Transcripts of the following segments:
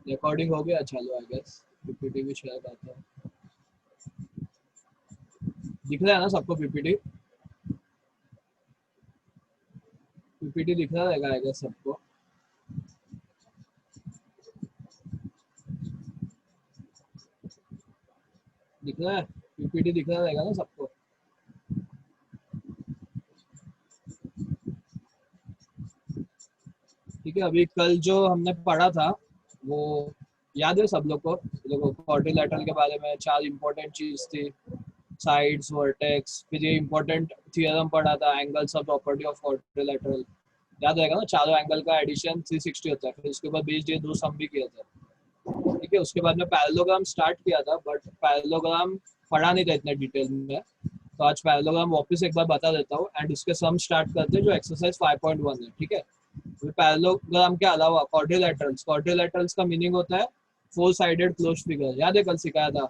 Recording हो गया, चलो आई गेस पीपीटी भी शेयर करता हूँ। दिख रहा है ना सबको पीपीटी? पीपीटी दिख रहा रहेगा आई गेस सबको। दिख रहा है? पीपीटी दिख रहा रहेगा ना सबको? ठीक है, अभी कल जो हमने पढ़ा था वो याद है सब लोग को? देखो क्वाड्रिलैटरल के बारे में 4 इंपॉर्टेंट चीज थी, साइड्स, वर्टेक्स, फिर ये इंपॉर्टेंट थियरम पढ़ा था, angles of property of quadrilateral. याद रहेगा ना, चारों एंगल का एडिशन 360 होता है। फिर उसके बाद बेस्ड ये दो सम भी किया था। ठीक है, उसके बाद में पैरेललोग्राम स्टार्ट किया था, बट पैरेललोग्राम पढ़ा नहीं था इतने डिटेल में। तो आज पैरेललोग्राम वापस एक बार बता देता हूँ एंड इसके सम स्टार्ट करते हैं जो एक्सरसाइज 5.1 है। ठीक है, पैरेललोग्राम के अलावा क्वाड्रिलैटरल्स का मीनिंग होता है फोर साइडेड क्लोज फिगर। याद है कल सिखाया था,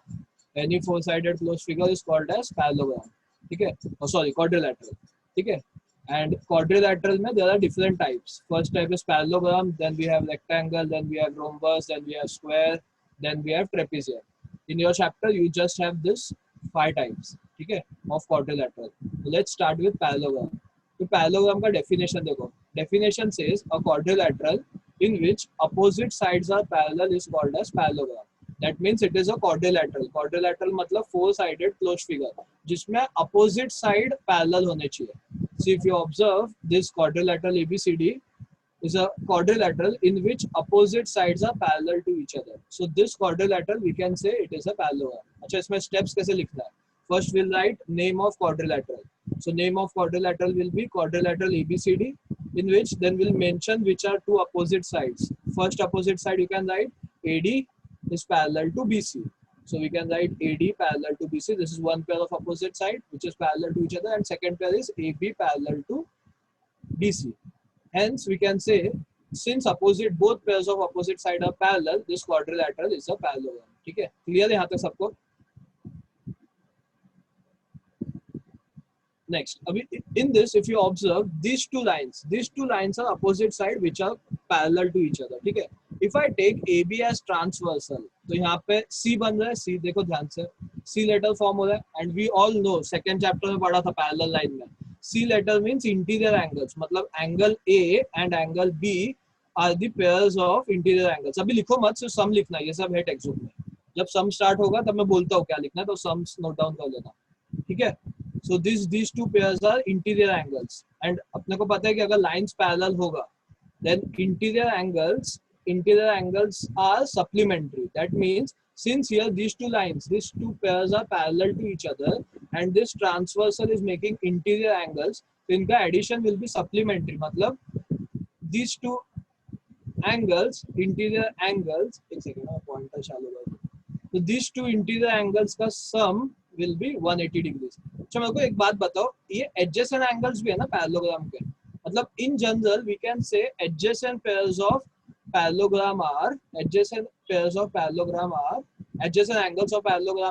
any four sided close figure is called as parallelogram. ठीक है, सॉरी क्वाड्रिलैटरल। ठीक है, and quadrilateral mein there are different types. First type is parallelogram, then we have rectangle, then we have rhombus, then we have square, then we have trapezium. In your chapter you just have this 5 types, ठीक है, of quadrilateral. So let's start with parallelogram. तो parallelogram का definition देखो. Definition says a quadrilateral in which opposite sides are parallel is called as parallelogram. That means it is a quadrilateral. Quadrilateral मतलब four sided closed figure जिसमें opposite side parallel होने चाहिए. So if you observe this quadrilateral ABCD is a quadrilateral in which opposite sides are parallel to each other. So this quadrilateral we can say it is a parallelogram. अच्छा, इसमें steps कैसे लिखना है? First we'll write name of quadrilateral. So name of quadrilateral will be quadrilateral ABCD, in which then we'll mention which are two opposite sides. First opposite side you can write AD is parallel to BC. So we can write AD parallel to BC. This is one pair of opposite side which is parallel to each other, and second pair is AB parallel to BC. Hence we can say since opposite both pairs of opposite side are parallel, this quadrilateral is a parallelogram. ठीक है, clear है यहाँ तक सबको? Next, in this, if you observe these two lines are opposite side which are parallel to each other. ठीक है, if I take AB as transversal, तो यहाँ पे C बन रहा है, C देखो ध्यान से, C letter form हो रहा है, and we all know second chapter में पढ़ा था parallel line में, C letter means interior angles, मतलब angle A and angle B are the pairs of interior angles. अभी लिखो मत, सिर्फ सम लिखना है, ये सब है टेक्स्ट बुक में. जब सम स्टार्ट होगा तब मैं बोलता हूँ क्या लिखना है, तो सम्स नोट डाउन कर लेना. ठीक है, so these two pairs are interior angles, and अपने को पता है कि अगर lines parallel होगा then interior angles are supplementary. That means since here these two pairs are parallel to each other and this transversal is making interior angles, तो इनका addition will be supplementary. मतलब these two angles, interior angles, एक second pointer चालू कर. तो these two interior angles का sum will be 180 degrees. अच्छा मेरे को एक बात बताओ, ये adjacent angles भी है ना parallelogram के, मतलब in general we can say adjacent pairs of parallelogram are adjacent angles of parallelogram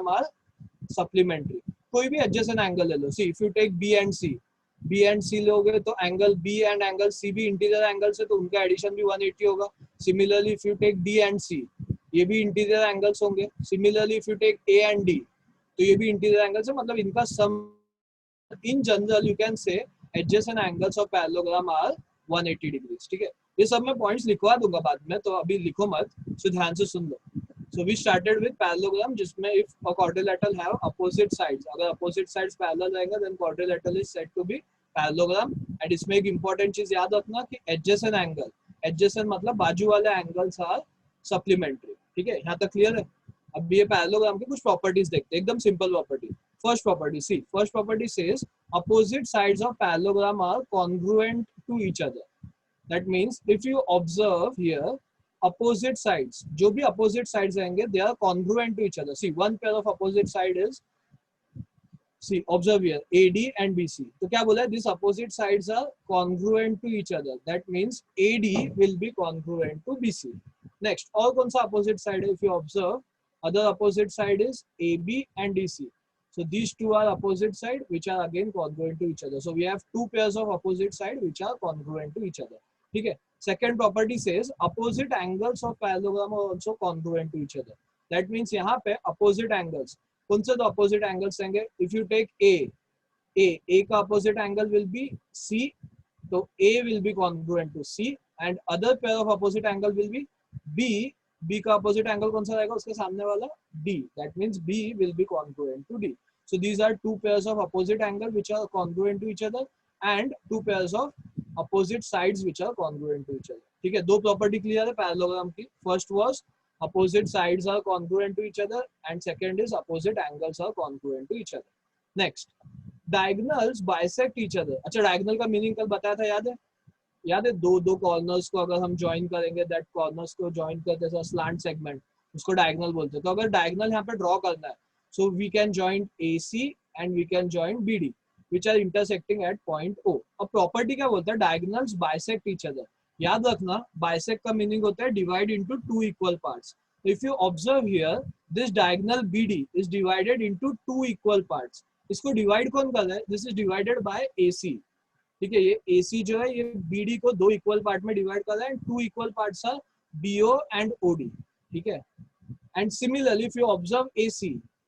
are supplementary. कोई भी adjacent angle ले लो. See if you take B and C लोगे तो angle B and angle C भी interior angles है, तो उनका addition भी 180 होगा. Similarly if you take D and C, ये भी इंटीरियर एंगल्स होंगे. Similarly if you take A and D, तो ये भी इंटीरियर एंगल्स है, मतलब इनका sum in general you can say adjacent angles of parallelogram are 180 degrees. ठीक है, ये सब मैं पॉइंट्स लिखवा दूंगा बाद में, तो अभी लिखो मत, सो ध्यान से सुन लो. So we started with parallelogram जिसमें if a quadrilateral have opposite sides, अगर अपोजिट साइड्स पैरेलल रहेगा then quadrilateral is said to be parallelogram. And इसमें एक इंपॉर्टेंट चीज याद रखना कि एडजेसेंट मतलब बाजू वाले एंगल्स आर सप्लीमेंट्री. ठीक है, यहाँ तक क्लियर है? अब ये पैरेललोग्राम की कुछ प्रॉपर्टीज देखते हैं, एकदम simple property. First property, see first property says opposite sides of parallelogram are congruent to each other. That means if you observe here opposite sides, जो भी opposite sides रहेंगे they are congruent to each other. See one pair of opposite side is, see observe here AD and BC. तो क्या बोला है, these opposite sides are congruent to each other. That means AD will be congruent to BC. Next, और कौन सा opposite side है? If you observe other opposite side is AB and DC. So these two are opposite side which are again congruent to each other. So we have two pairs of opposite side which are congruent to each other. ठीक है, Second property says opposite angles of parallelogram are also congruent to each other. That means यहाँ पे opposite angles, कौन से तो opposite angles होंगे? If you take A का opposite angle will be C, तो A will be congruent to C, and other pair of opposite angle will be B का opposite angle कौन सा रहेगा? उसके सामने वाला D. That means B will be congruent to D. So these are two pairs of opposite angle which are congruent to each other, and two pairs of opposite sides which are congruent to each other. ठीक है, दो property clear है parallelogram की. First was opposite sides are congruent to each other, and second is opposite angles are congruent to each other. Next, diagonals bisect each other. अच्छा, diagonal का meaning कल बताया था, याद है दो कॉर्नर्स को अगर हम ज्वाइन करेंगे, दैट कॉर्नर्स को ज्वाइन करते हैं स्लैंट सेगमेंट, उसको डायगोनल बोलते हैं. तो अगर डायगोनल यहाँ पे ड्रॉ करना है, so we can join AC and we can join BD which are intersecting at point O. अब प्रॉपर्टी क्या बोलता है? Diagonals bisect each other. याद रखना, बाइसेक्ट का मीनिंग होता है divide into two equal parts. If you observe here, this diagonal BD is divided into two equal parts. इसको डिवाइड कौन कर रहा है? This is divided by AC. ठीक है, ये AC जो है ये BD को दो इक्वल पार्ट में डिवाइड कर रहा है, and two equal parts are BO and OD. ठीक है, and similarly if you observe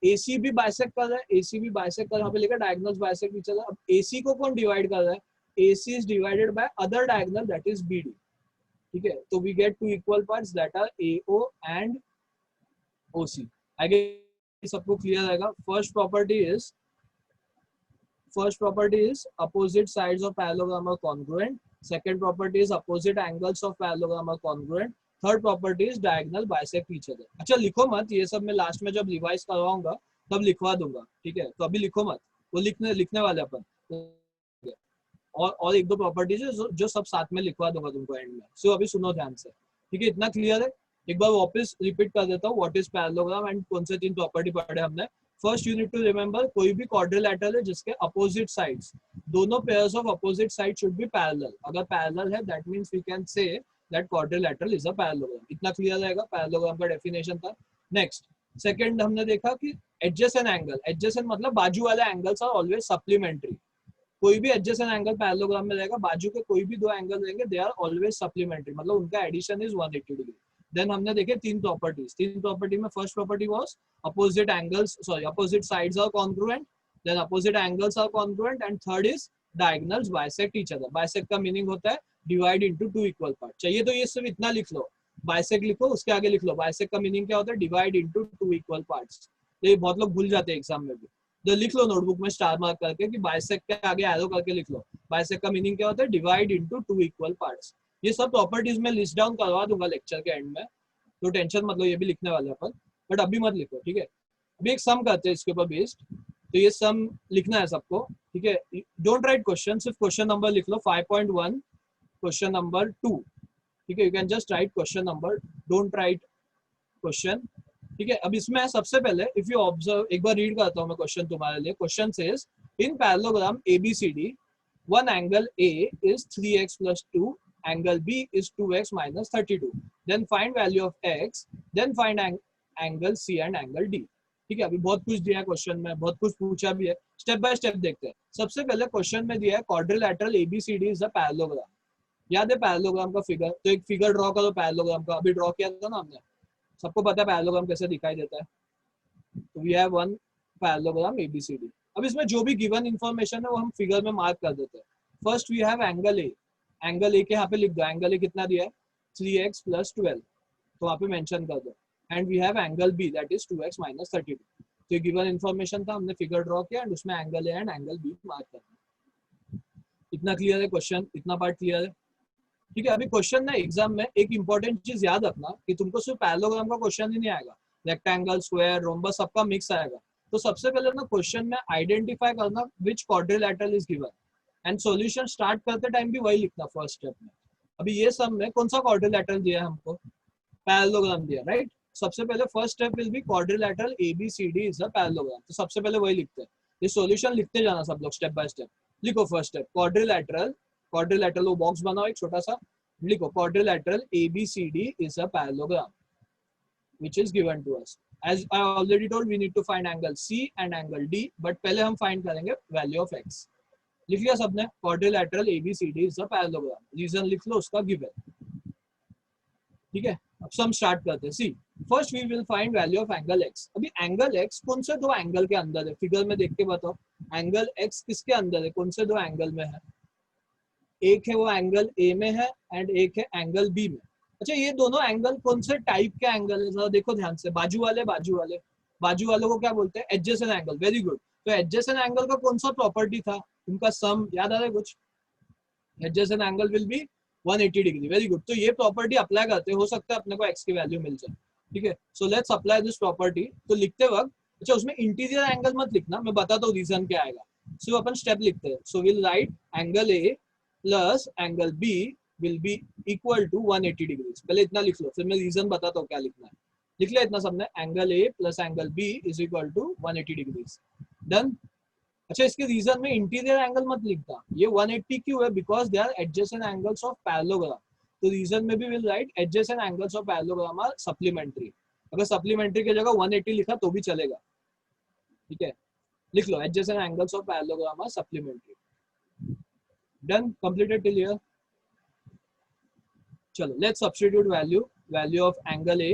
AC भी बाइसेक्ट कर रहा है, AC भी बाइसेक्ट कर रहा है, यहाँ पे लिखा डायगोनल्स बाइसेक्ट ईच अदर. अब AC को कौन डिवाइड कर रहा है? AC is divided by other diagonal that is BD. ठीक है, तो we get two equal parts that are AO and OC. I guess सबको क्लियर रहेगा. First property is opposite sides of parallelogram are congruent. Second property is opposite angles of parallelogram are congruent. Third property is diagonal bisect each other. अच्छा, लिखो मत, ये सब मैं last में जब रिवाइज करवाऊंगा तब लिखवा दूंगा. ठीक है, तो अभी लिखो मत, वो लिखने वाले अपन. और एक दो प्रॉपर्टीज जो सब साथ में लिखवा दूंगा तुमको एंड में. सो अभी सुनो ध्यान से. ठीक है, इतना क्लियर है? एक बार वापस रिपीट कर देता हूँ. व्हाट इज पैरेललोग्राम एंड कौन से तीन प्रॉपर्टी पढ़े हमने. First you need to remember, कोई भी क्वाड्रिलैटरल है जिसके अपोजिट साइड्स, दोनों pairs of opposite side should be parallel. अगर पैरेलल है that means we can say that quadrilateral is a parallelogram. इतना क्लियर रहेगा? पैरेललोग्राम का डेफिनेशन था. नेक्स्ट, सेकंड हमने देखा कि एडजेसेंट एंगल. एडजेसेंट मतलब बाजू वाले एंगल्स आर ऑलवेज सप्लीमेंट्री. कोई भी एडजेसेंट एंगल पैरेललोग्राम में रहेगा, बाजू के कोई भी दो एंगल रहेंगे, दे आर ऑलवेज सप्लीमेंट्री, मतलब उनका एडिशन इज 180 डिग्री. देन हमने देखे तीन प्रॉपर्टी में first property was opposite sides are congruent, then opposite angles are congruent, and third is diagonals bisect each other. Bisect का मीनिंग होता है divide into two equal parts. चाहिए तो ये सिर्फ इतना लिख लो, bisect लिखो, उसके आगे लिख लो bisect का मीनिंग क्या होता है? divide into two equal parts. ये बहुत लोग भूल जाते हैं एग्जाम में भी. तो लिख लो नोटबुक में स्टार मार्क करके कि bisect के आगे एरो करके लिख लो. bisect का मीनिंग क्या होता है? divide into two equal parts. ये सब प्रॉपर्टीज में लिस्ट डाउन करवा दूंगा लेक्चर के एंड में, तो टेंशन मत लो, ये भी लिखने वाले अपन, बट अभी मत लिखो. ठीक है, अभी एक सम करते हैं इसके ऊपर बेस्ड. तो ये सम लिखना है सबको. ठीक है, डोंट राइट क्वेश्चन, सिर्फ क्वेश्चन नंबर लिख लो. 5.1 क्वेश्चन नंबर 2. ठीक है, you can just right question number, don't write question. ठीक है, अब इसमें सबसे पहले इफ यू ऑब्जर्व, एक बार रीड करता हूँ मैं क्वेश्चन तुम्हारे लिए. Question says in parallelogram ABCD one angle A is 3x plus 2, angle B is 2x minus 32. Then find value of x, then find angle C and angle D. ठीक है, अभी बहुत कुछ दिया है क्वेश्चन में, बहुत कुछ पूछा भी है. स्टेप बाय स्टेप देखते हैं. सबसे पहले क्वेश्चन में दिया है quadrilateral ABCD is a parallelogram. याद है पैरेललोग्राम का फिगर? तो एक फिगर ड्रॉ करो पैरेललोग्राम का. अभी ड्रॉ किया था ना हमने, सबको पता है पैरेललोग्राम कैसे दिखाई देता है. तो we have one parallelogram ABCD. अब इसमें जो भी गिवन इंफॉर्मेशन है वो हम फिगर में मार्क कर देते हैं. First we have angle A. Angle A के यहाँ पे लिख दो. एंगल ए कितना दिया है? 3x plus 12, तो वहाँ पे मेंशन कर दो. And we have angle B that is 2x minus 32. तो ये गिवन इंफॉर्मेशन था, हमने फिगर ड्रॉ किया एंड उसमें angle A and angle B mark करना. इतना क्लियर है क्वेश्चन? इतना पार्ट क्लियर है? ठीक है, अभी क्वेश्चन ना एग्जाम में एक इंपॉर्टेंट चीज याद रखना कि तुमको सिर्फ पैरेललोग्राम का क्वेश्चन ही नहीं आएगा, रेक्टेंगल, स्क्वायर, रोम्बस सबका मिक्स आएगा. तो सबसे पहले ना क्वेश्चन में आइडेंटिफाई करना which quadrilateral is given, and solution start करते टाइम भी वही लिखना फर्स्ट स्टेप में. अभी ये सब में कौन सा क्वाड्रिलैटरल दिया है हमको? पैरेललोग्राम दिया, राइट? सबसे पहले first step will be quadrilateral ABCD is a parallelogram. तो सबसे पहले वही लिखते हैं. ये सॉल्यूशन लिखते जाना सब लोग स्टेप बाय स्टेप. लिखो फर्स्ट स्टेप क्वाड्रिलैटरल वो बॉक्स बनाओ एक छोटा सा, लिखो quadrilateral ABCD is a parallelogram which is given to us. As I already told, we need to find angle C and angle D, but पहले हम find करेंगे value of x. लिख लिया सबने? Quadrilateral ABCD is a parallelogram. Reason लिख लो उसका given. ठीक है, अब सम स्टार्ट करते हैं। See first we will find value of angle X. अभी एंगल एक्स कौन से दो एंगल के अंदर है, फिगर में देख के बताओ। एंगल एक्स किसके अंदर है, कौन से दो एंगल में है? एक है वो एंगल ए में है एंड एक है एंगल बी में। अच्छा ये दोनों एंगल कौन से टाइप के एंगल है, जरा देखो ध्यान से। बाजू वाले बाजू वालों को क्या बोलते हैं? Adjacent angle. Very good. तो एडजेसेंट एंगल का कौन सा प्रॉपर्टी था, उनका सम याद आ रहा है कुछ? Adjacent angle will be 180 degree. Very good. तो ये प्रॉपर्टी अप्लाई करते हो सकता है अपने को एक्स की वैल्यू मिल जाए। ठीक है, so let's apply this property. तो लिखते वक्त अच्छा उसमें इंटीरियर एंगल मत लिखना, मैं बताता हूँ रीजन क्या आएगा। सिर्फ अपन स्टेप लिखते हैं। So will write angle A plus angle B will be equal to 180 degree. पहले इतना लिख लो, फिर मैं रीजन बताता हूँ क्या लिखना है। लिख लिया इतना सबने? Angle A plus angle B is equal to 180 degree. Done. अच्छा इसके रीजन में इंटीरियर एंगल मत लिखता, ये 180 क्यों है? Because they are adjacent angles of parallelogram. तो रीजन में भी will write adjacent angles of parallelogram are supplementary. अगर सप्लीमेंट्री की जगह 180 लिखा तो भी चलेगा। ठीक है, लिख लो adjacent angles of parallelogram are supplementary. Done, completed till here. चलो let's substitute value of angle A.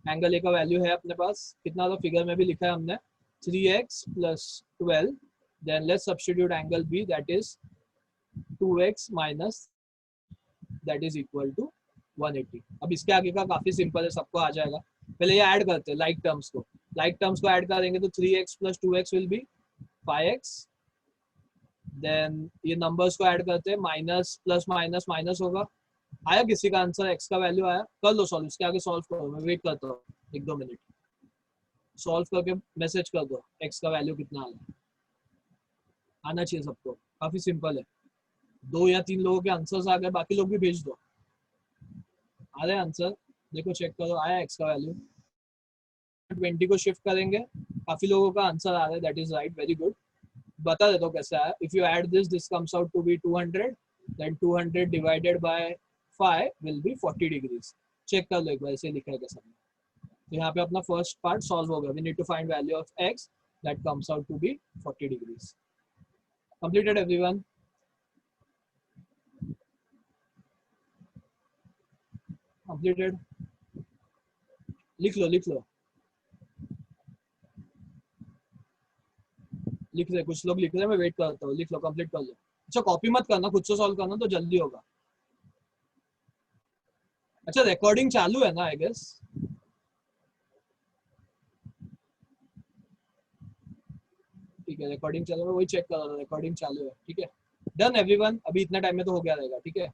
Angle A का वैल्यू है अपने पास कितना था, फिगर में भी लिखा है हमने 3x plus 12. Then let's substitute angle B, that is 2x minus that is equal to 180. अब इसके आगे का काफी सिंपल है, सबको आ जाएगा। पहले ये ऐड करते हैं लाइक टर्म्स को। लाइक टर्म्स को ऐड करेंगे तो 3x plus 2x will be 5x. Then ये नंबर्स को ऐड करते हैं, माइनस प्लस माइनस माइनस होगा। आया किसी का आंसर? एक्स का वैल्यू आया? कर लो सॉल्व, इसके आगे सॉल्व करो, मैं वेट करता हूँ 1-2 मिनट। सॉल्व करके मैसेज कर दो एक्स का वैल्यू कितना आ रहा है। आना चाहिए सबको, काफी सिंपल है। 2 या 3 लोगों के आंसर्स आ गए, बाकी लोग भी भेज दो। आ रहे आंसर? देखो चेक करो, आया एक्स का वैल्यू। 20 को शिफ्ट करेंगे, काफी लोगों का आंसर आ रहा है, that is right, very good. बता देता हूँ कैसे आया। If you add this comes out to be 200, then 200 divided by 5 will be 40 degrees. Check कर लो एक बार, ऐसे लिखा है कैसा। तो यहाँ पे अपना फर्स्ट पार्ट सॉल्व हो गया। We need to find value of x that comes out to be 40 degrees. Completed everyone? Completed? लिख लो लिख लो, लिख रहे कुछ लोग, लिख रहे, मैं वेट करता हूँ। लिख लो, कंप्लीट कर लो। अच्छा कॉपी मत करना, खुद से सॉल्व करना तो जल्दी होगा। अच्छा रिकॉर्डिंग चालू है ना? आई गेस ठीक है, रिकॉर्डिंग चालू है, वही चेक कर रहा, रिकॉर्डिंग चालू है। ठीक है, डन एवरीवन। अभी इतना टाइम में तो हो गया रहेगा। ठीक है,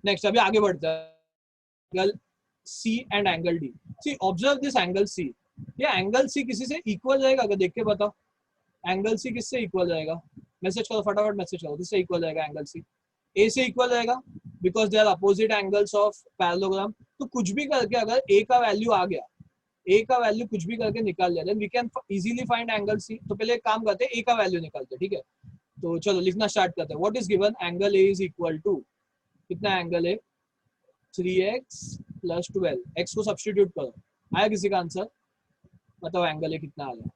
नेक्स्ट अभी आगे बढ़ते हैं। Angle C and angle D. See observe this angle C. ये एंगल सी किसी से इक्वल रहेगा? अगर देख के बताओ, एंगल सी किससे इक्वल रहेगा? मैसेज करो फटाफट, मैसेज करो, किससे इक्वल रहेगा एंगल सी? ए से इक्वल रहेगा, because they are opposite angles of parallelogram. तो कुछ भी करके अगर ए का वैल्यू आ गया, ए का वैल्यू कुछ भी करके निकाल लिया, then we can easily find angle C. तो पहले एक काम करते हैं, ए का वैल्यू निकालते हैं। ठीक है, तो चलो लिखना स्टार्ट करते हैं। What is given? Angle A is equal to कितना? Angle A 3x plus 12। x को सब्स्टिट्यूट करो। आया किसी का आंसर? बताओ एंगल ए कितना आ गया?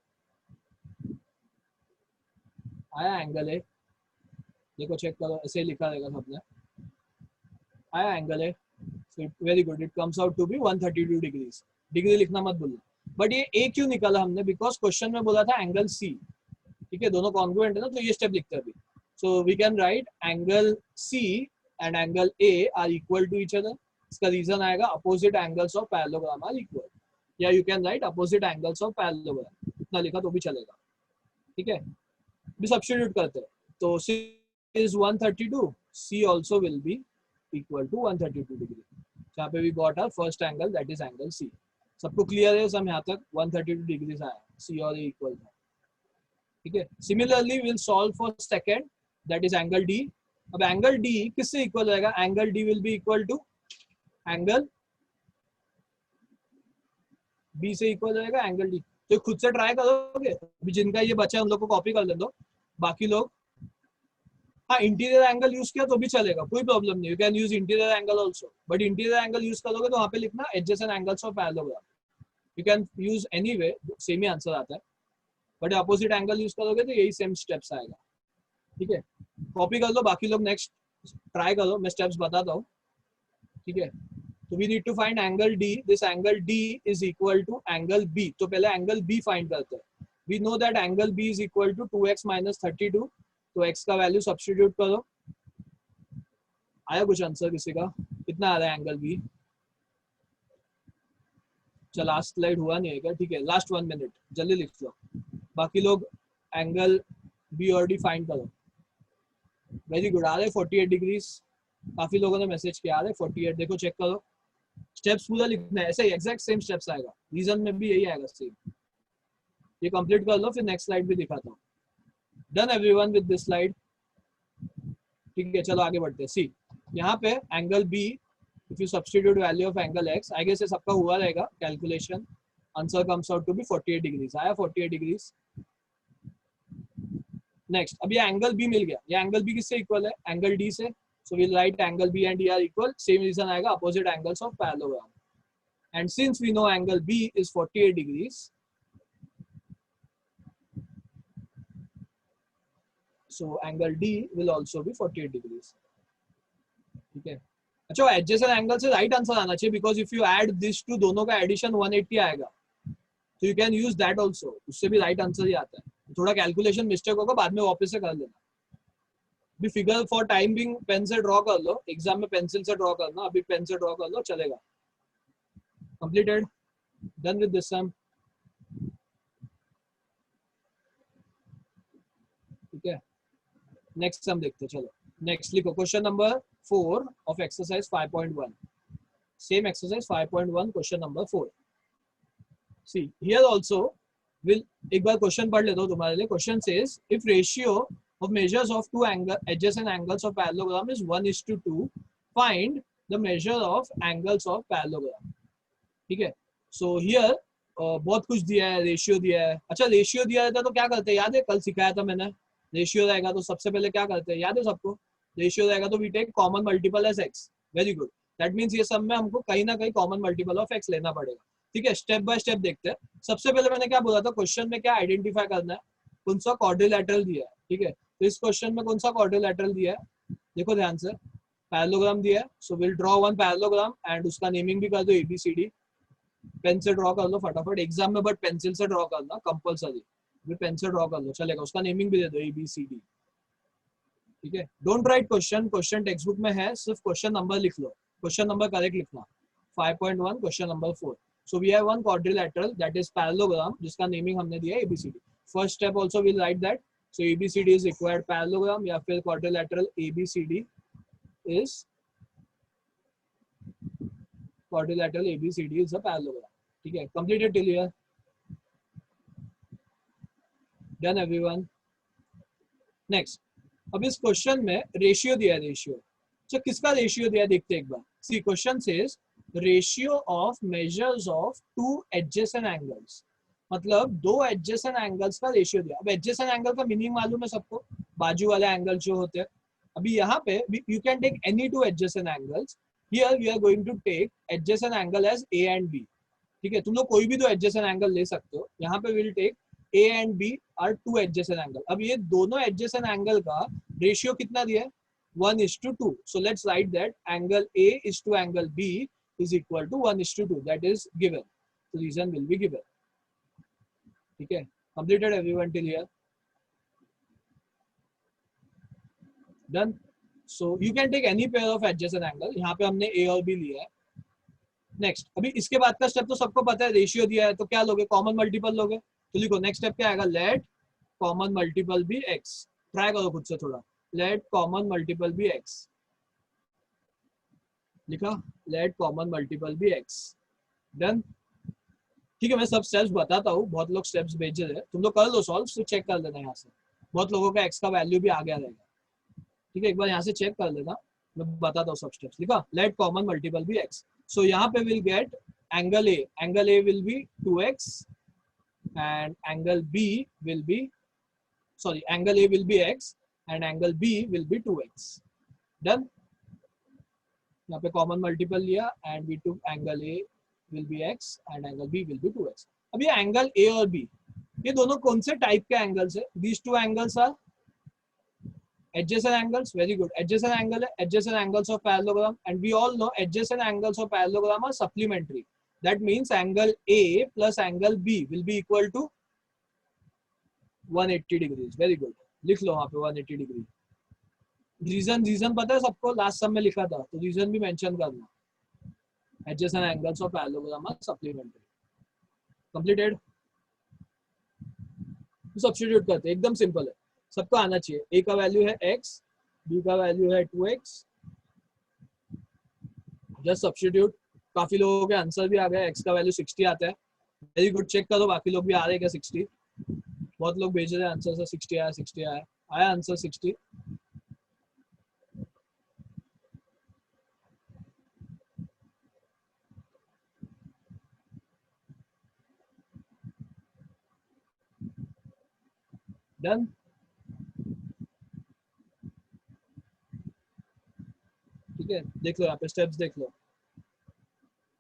आया एंगल ए? देखो चेक करो, ऐसे ही लिखा रहेगा सबने। आया angle A? Very good, it comes out to be 132 degrees. Degree लिखना मत भूलना। बट ये ए क्यों निकाला हमने? बिकॉज क्वेश्चन में बोला था एंगल सी। ठीक है, दोनों कॉन्ग्रुएंट है ना, तो ये स्टेप लिखते हैं अभी। So we can write angle C and angle A are equal to each other. इसका रीजन आएगा opposite angles of parallelogram are equal, या you can write opposite angles of parallelogram. इतना लिखा तो भी चलेगा। ठीक है, भी सब्स्टिट्यूट करते हैं। तो C is 132, C also will be equal to 132 degree. यहाँ पे we got our first angle, that is angle C. सबको क्लियर है? सब यहाँ तक 132 डिग्री आया, सी और ए इक्वल था। ठीक है, similarly will solve for second, that is angle D. अब एंगल डी किससे इक्वल रहेगा? Angle D will be equal to angle B से इक्वल रहेगा एंगल डी। तो खुद से ट्राई करोगे, अभी जिनका ये बचा है उन लोग को कॉपी कर ले दो। बाकी लोग हाँ इंटीरियर एंगल यूज किया तो भी चलेगा, कोई प्रॉब्लम नहीं। You can use interior angle also, but interior angle use करोगे तो वहाँ पे लिखना adjacent angles of parallelogram. You can use anyway, same he answer आता है। बट अपोजिट एंगल यूज करोगे तो यही सेम स्टेप्स आएगा। ठीक है, कॉपी कर लो, बाकी लोग नेक्स्ट ट्राई करो, मैं स्टेप्स बताता हूँ। ठीक है, तो we need to find angle D. This angle D is equal to angle B. तो पहले एंगल बी फाइंड करते हैं. We know that angle B is equal to 2x minus 32. तो x का वैल्यू सब्स्टिट्यूट करो. आया कुछ आंसर किसी का? कितना आ रहा है एंगल बी? चल लास्ट स्लाइड हुआ नहीं है क्या? ठीक है, लास्ट 1 मिनट जल्दी लिख लो. बाकी लोग एंगल बी और डी फाइंड करो. Very good. आ रहे 48 डिग्रीज. काफी लोगों ने मैसेज किया. आ रहे 48. देखो चेक करो. स्टेप्स पूरा लिखना है, ऐसे ही एग्जैक्ट सेम स्टेप्स आएगा. रीजन में भी यही आएगा सेम. ये कंप्लीट कर लो, फिर नेक्स्ट स्लाइड भी दिखाता हूँ. Done everyone with this slide? ठीक है, चलो आगे बढ़ते हैं. सी यहाँ पे angle B, if you substitute value of angle x, I guess ये सबका हुआ रहेगा calculation. Answer comes out to be 48 degrees. आया 48 डिग्रीज. नेक्स्ट, अब ये एंगल बी मिल गया. ये एंगल बी किससे इक्वल है? एंगल डी से. So we'll write angle B and D are equal. Same reason आएगा, opposite angles of parallelogram. And since we know angle B is 48 degrees, so angle D will also be 48 degrees. ठीक है. अच्छा, adjacent angle से right answer आना चाहिए, because if you add this two, दोनों का addition 180 आएगा. तो you can use that also. उससे भी राइट आंसर ही आता है. थोड़ा कैलकुलेशन मिस्टेक होगा, बाद में वापस से कर लेना. अभी figure for time being pen से ड्रॉ कर लो. एग्जाम में पेंसिल से ड्रॉ करना, अभी पेन से ड्रॉ कर लो, चलेगा. Completed. Done with this sum. ठीक है, नेक्स्ट सम देखते हैं. चलो नेक्स्ट लिखो. Question number 4 of exercise 5.1. Same exercise 5.1 question number 4. See here also will एक बार क्वेश्चन पढ़ लेता हूं तुम्हारे लिए. Question says if ratio of measures of two angle adjacent angles of parallelogram is 1:2, find the measure of angles of parallelogram. ठीक है. So here बहुत कुछ दिया है, रेशियो दिया है. अच्छा, रेशियो दिया रहता तो क्या करते हैं? याद है कल सिखाया था मैंने. रेशियो रहेगा तो सबसे पहले क्या करते हैं? याद है सबको? रेशियो रहेगा तो we take common multiple as x. Very good. That means ये सब में हमको कहीं ना कहीं कॉमन मल्टीपल ऑफ एक्स लेना पड़ेगा. ठीक है, स्टेप बाय स्टेप देखते हैं. सबसे पहले मैंने क्या बोला था, क्वेश्चन में क्या आइडेंटिफाई करना है? कौन सा क्वाड्रिलैटरल दिया है. ठीक है, तो इस क्वेश्चन में कौन सा क्वाड्रिलैटरल दिया है? देखो ध्यान से. पैरेललोग्राम दिया है. So will draw one parallelogram and उसका नेमिंग भी कर दो ABCD. पेन से ड्रॉ कर लो फटाफट. एग्जाम में बट पेंसिल से ड्रॉ करना कंपलसरी. पेन से ड्रॉ कर लो, चलेगा. उसका नेमिंग भी दे दो ABCD. ठीक है. Don't write question. Question text book में है, सिर्फ क्वेश्चन नंबर लिख लो. क्वेश्चन नंबर करेक्ट लिखना. 5.1 question number 4. So we have one quadrilateral that is parallelogram, जिसका नेमिंग हमने दिया है ABCD. First step also will write that. So ABCD is required parallelogram, या फिर quadrilateral ABCD is quadrilateral ABCD is a parallelogram. ठीक है, completed till here. Done everyone. Next, अब इस क्वेश्चन में रेशियो दिया है. रेशियो, तो किसका रेशियो दिया है देखते हैं एक बार. See question says ratio of measures of two adjacent angles. मतलब दो एडजेसेंट एंगल्स का रेशियो दिया. अब एडजेसेंट एंगल का मीनिंग मालूम है सबको, बाजू वाले एंगल जो होते हैं. अभी यहाँ पे you can take any two adjacent angles. Here we are going to take adjacent angle as A and B. ठीक है, तुम लोग कोई भी दो adjacent angle ले सकते हो. यहाँ पे we'll take A and B are two adjacent angle. अब ये दोनों adjacent angle का रेशियो कितना दिया है? 1:2. So let's write that angle A is to angle B is equal to 1:2. That is given. The reason will be given. ठीक है, completed everyone till here. Done. So you can take any pair of adjacent angle. यहाँ पे हमने A और B लिया है. Next, अभी इसके बाद का स्टेप तो सबको पता है. रेशियो दिया है तो क्या लोगे? कॉमन मल्टीपल लोगे. तो लिखो नेक्स्ट स्टेप क्या आएगा? Let common multiple be x. Try करो खुद से थोड़ा. Let common multiple be x. लिखा let common multiple be x. Done. ठीक है, मैं सब स्टेप्स बताता हूँ. बहुत लोग स्टेप्स भेज रहे हैं, तुम लोग कर लो सॉल्व, तो चेक कर लेना. यहाँ से बहुत लोगों का x का वैल्यू भी आ गया रहेगा. ठीक है, एक बार यहाँ से चेक कर लेना, मैं बताता हूँ सब स्टेप्स. लिखा let common multiple be x. सो यहाँ पे will get angle A. Angle A will be 2x and angle B will be, sorry, angle A will be x and angle B will be 2x. Done. यहाँ पे common multiple लिया and we took angle A will be x and angle B will be 2x. अब ये angle A और B, ये दोनों कौन से टाइप के एंगल्स है? These two angles are adjacent angles, very good. Adjacent angle है, adjacent angles of parallelogram, and we all know adjacent angles of parallelogram are supplementary. That means angle A plus angle B will be equal to 180 degrees. Very good. लिख लो वहाँ पे 180 degree. Reason पता है सबको, last सम में लिखा था, तो रीजन भी मेंशन करना. Adjacent angles of parallelogram are supplementary. Completed. Substitute करते हैं, एकदम सिंपल है, सबको आना चाहिए. ए का वैल्यू है x, बी का वैल्यू है 2x. Just substitute. काफी लोगों के आंसर भी आ गए. x का वैल्यू 60 आता है. Very good. चेक करो बाकी लोग भी आ रहे हैं क्या 60. बहुत लोग भेज रहे हैं आंसर से 60 आया, 60 आया आंसर 60. डन. ठीक है, देख लो यहाँ पे स्टेप्स देख लो.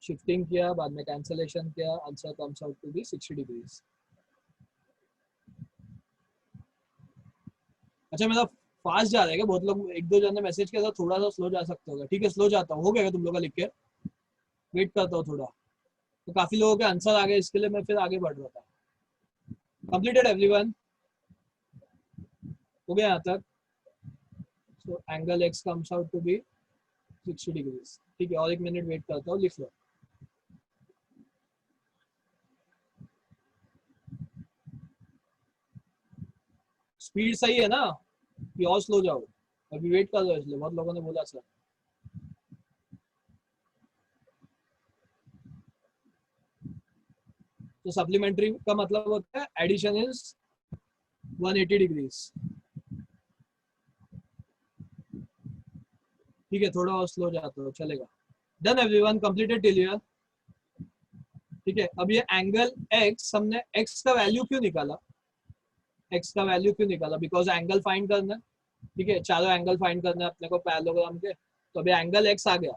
शिफ्टिंग किया, बाद में कैंसलेशन किया, answer comes out to be 60 degrees. अच्छा मेरा फास्ट जा रहा है क्या? बहुत लोग, एक दो जन ने मैसेज किया था थोड़ा सा स्लो जा सकते होगा. ठीक है, स्लो जाता हूँ. हो गया तुम लोग का लिख के? वेट करता हूँ थोड़ा. तो काफी लोगों के आंसर आ गए, इसके लिए मैं फिर आगे बढ़ रहा था. Completed everyone? हो गया यहाँ तक? So angle x comes out to be 60 degrees. ठीक है, और एक मिनट वेट करता हूँ, लिख लो. स्पीड सही है ना कि और स्लो जाओ? अभी वेट कर लो, इसलिए बहुत लोगों ने बोला सर. तो सप्लीमेंट्री का मतलब होता है एडिशन इज 180 डिग्रीज. ठीक है, थोड़ा और स्लो जाता हो चलेगा. Done everyone, completed till here. ठीक है, अब ये एंगल x, हमने x का वैल्यू क्यों निकाला? x का वैल्यू क्यों निकाला? बिकॉज एंगल फाइंड करना है. ठीक है, चारों एंगल फाइंड करना है अपने को पैरेललोग्राम के. तो अभी एंगल x आ गया.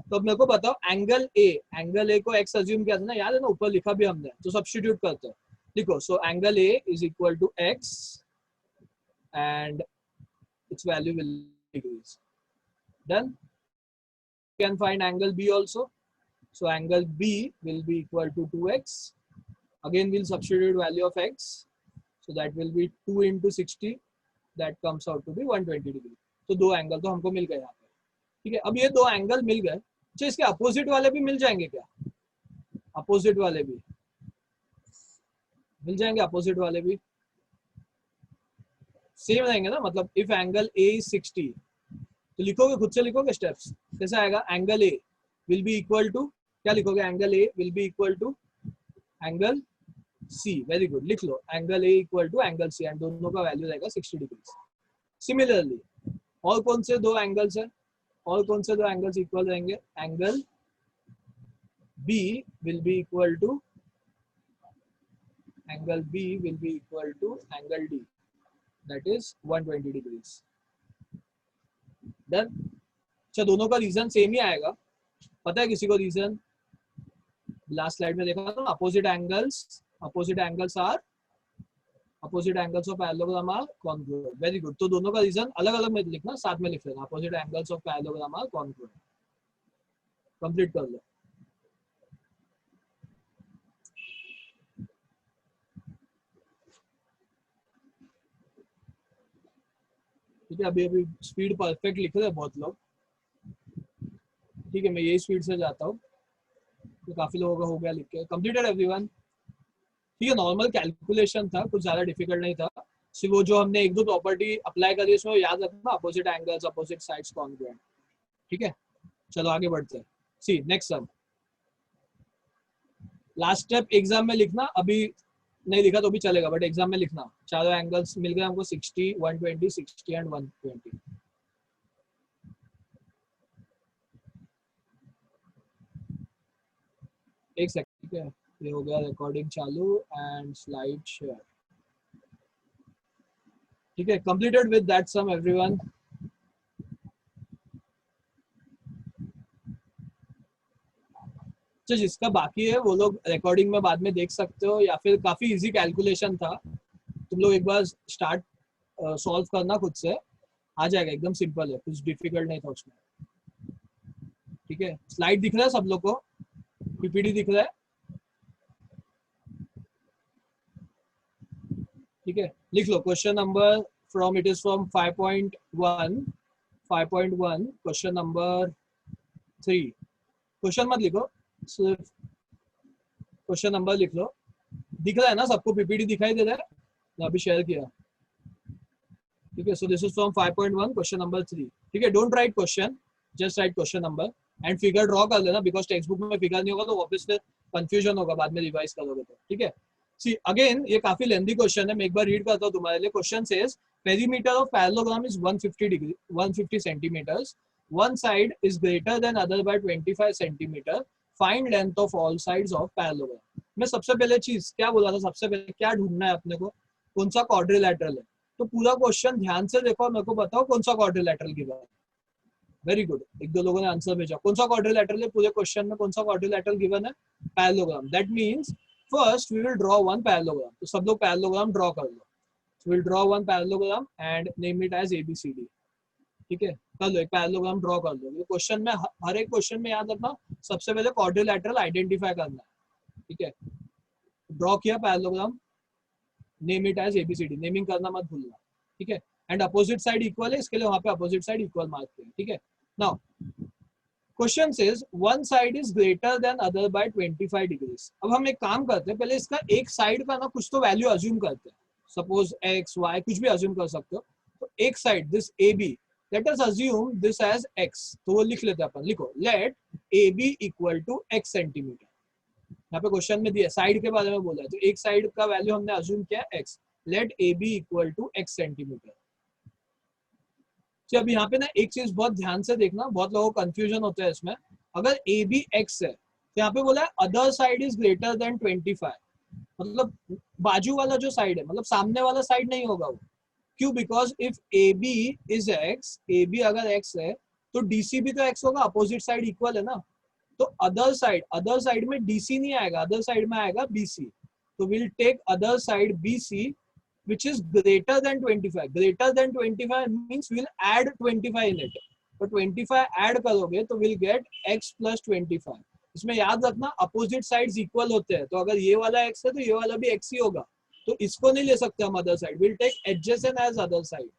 तो अब मेरे को बताओ एंगल a को x अज्यूम किया था ना, याद है ना, ऊपर लिखा भी हमने. तो सब्स्टिट्यूट करते हैं. देखो, so angle a is equal to x and its value will decrease. Done. You can find angle B also. So angle B will be equal to 2x. Again we'll substitute value of x. So that will be 2 into 60. That comes out to be 120 degree. तो दो angle तो हमको मिल गए यहाँ पे. ठीक है, अब ये दो एंगल मिल गए. अच्छा, इसके अपोजिट वाले भी मिल जाएंगे क्या? अपोजिट वाले भी मिल जाएंगे. अपोजिट वाले भी सेम रहेंगे ना. मतलब इफ एंगल A is 60, तो लिखोगे, खुद से लिखोगे स्टेप्स. कैसे आएगा? Angle A will be equal to, क्या लिखोगे? Angle A will be equal to angle C. Very good, लिख लो angle A equal to angle C, and दोनों का वैल्यू रहेगा 60 डिग्री. सिमिलरली और कौन से दो एंगल्स है? और कौन से दो एंगल्स इक्वल रहेंगे? Angle B will be equal to angle B will be equal to angle D, that is 120 degrees. Done. अच्छा, दोनों का रीजन सेम ही आएगा. पता है किसी को रीजन? लास्ट स्लाइड में देखा था, opposite angles of parallelogram are congruent. Very good. तो दोनों का रीजन अलग अलग में लिखना, साथ में लिख लेना. Opposite angles of parallelogram are congruent. Complete कर लो. ठीक है, अभी स्पीड परफेक्ट लिख रहे हैं बहुत लोग. ठीक है, मैं यही स्पीड से जाता हूँ. तो काफी लोगों का हो गया लिख के. Completed everyone? ठीक है, नॉर्मल कैलकुलेशन था, कुछ ज्यादा डिफिकल्ट नहीं था. सिर्फ वो जो हमने एक दो प्रॉपर्टी अप्लाई करी उसमें याद रखना, opposite angles, opposite sides congruent. ठीक है, चलो आगे बढ़ते हैं. See next sum. Last step exam में लिखना, अभी नहीं लिखा तो भी चलेगा, बट एग्जाम में लिखना. चारों एंगल्स मिल गए हमको 60, 120, 60 एंड 120. एक सेकंड. ठीक है, ये हो गया रिकॉर्डिंग चालू एंड स्लाइड शेयर. ठीक है, completed with that sum everyone. तो जिसका बाकी है वो लोग रिकॉर्डिंग में बाद में देख सकते हो, या फिर काफी इजी कैलकुलेशन था. तुम लोग एक बार स्टार्ट सॉल्व करना खुद से. आ जाएगा, एकदम सिंपल है, कुछ डिफिकल्ट नहीं था उसमें। ठीक है, स्लाइड दिख रहा है सब लोग को, पीपीटी दिख रहा है? ठीक है, लिख लो question number from, it is from 5.1, 5.1 question number 3। Question मत लिखो, सिर्फ क्वेश्चन नंबर लिख लो। दिख रहा है ना सबको, पीपीटी दिखाई दे रहा है? मैं अभी शेयर किया। ठीक है, so this is from 5.1 question number 3। ठीक है, don't write question, just right question number and figure draw कर लेना, बिकॉज टेक्स्ट बुक में फिगर नहीं होगा तो ऑब्वियसली कंफ्यूजन होगा बाद में रिवाइज करोगे तो। ठीक है, सी अगेन ये काफी लेंथी क्वेश्चन है, मैं एक बार रीड करता हूँ तुम्हारे लिए। Question says perimeter of parallelogram is 150 degree 150 centimetres, one side is greater than other by 25 centimetre, find length of all sides of parallelogram. मैं सबसे पहले चीज क्या बोला था, सबसे पहले क्या ढूंढना है अपने को, कौन सा क्वाड्रिलैटरल है। तो पूरा क्वेश्चन ध्यान से देखो, मेरे को बताओ कौन सा क्वाड्रिलैटरल गिवन है। वेरी गुड, एक दो लोगों ने आंसर भेजा। कौन सा क्वाड्रिलैटरल है पूरे क्वेश्चन में, कौन सा क्वाड्रिलैटरल गिवन है? Parallelogram. That means first we will draw one parallelogram. तो सब लोग पैरेललोग्राम ड्रॉ कर लो। So we'll draw one parallelogram and name it as ABCD। ठीक है, कर लो, एक पैरेललोग्राम ड्रॉ कर लो। ये क्वेश्चन में, हर एक क्वेश्चन में याद रखना, सबसे पहले क्वाड्रिलैटरल आइडेंटिफाई करना है। ठीक है, ड्रॉ किया parallelogram, name it as ABCD, naming करना मत भूलना। ठीक है, एंड अपोजिट साइड इक्वल है, इसके लिए वहां पे अपोजिट साइड इक्वल मार्क किया। ठीक है, now question says one side is greater than other by 25 degrees. अब हम एक काम करते हैं, पहले इसका एक साइड का ना कुछ तो वैल्यू अज्यूम करते हैं, सपोज x y कुछ भी अज्यूम कर सकते हो। तो एक side this AB, let us assume this as x, तो वो लिख लेते हैं अपन। लिखो let AB equal to x centimetre. यहाँ पे क्वेश्चन में दिया साइड के बारे में बोला है, तो एक साइड का वैल्यू हमने अज्यूम किया x, let AB equal to x centimetre. अब यहाँ पे ना एक चीज बहुत ध्यान से देखना, बहुत लोगों को कंफ्यूजन होता है इसमें। अगर ए बी एक्स है तो यहाँ पे बोला है other side is greater than 25, मतलब बाजू वाला जो साइड है, मतलब सामने वाला साइड नहीं होगा वो। क्यों? Because if A B is x, A B अगर एक्स है तो डीसी भी तो एक्स होगा, अपोजिट साइड इक्वल है ना। तो अदर साइड में डीसी नहीं आएगा, अदर साइड में आएगा बीसी। तो will take other side BC which is greater than 25. Greater than 25 means we'll add 25 in it. तो 25 ऐड करोगे तो विल गेट x प्लस 25। इसमें याद रखना अपोजिट साइड्स इक्वल होते हैं, तो अगर ये वाला x है तो ये वाला भी x ही होगा, तो इसको नहीं ले सकते हम other side. Will take adjacent as other side,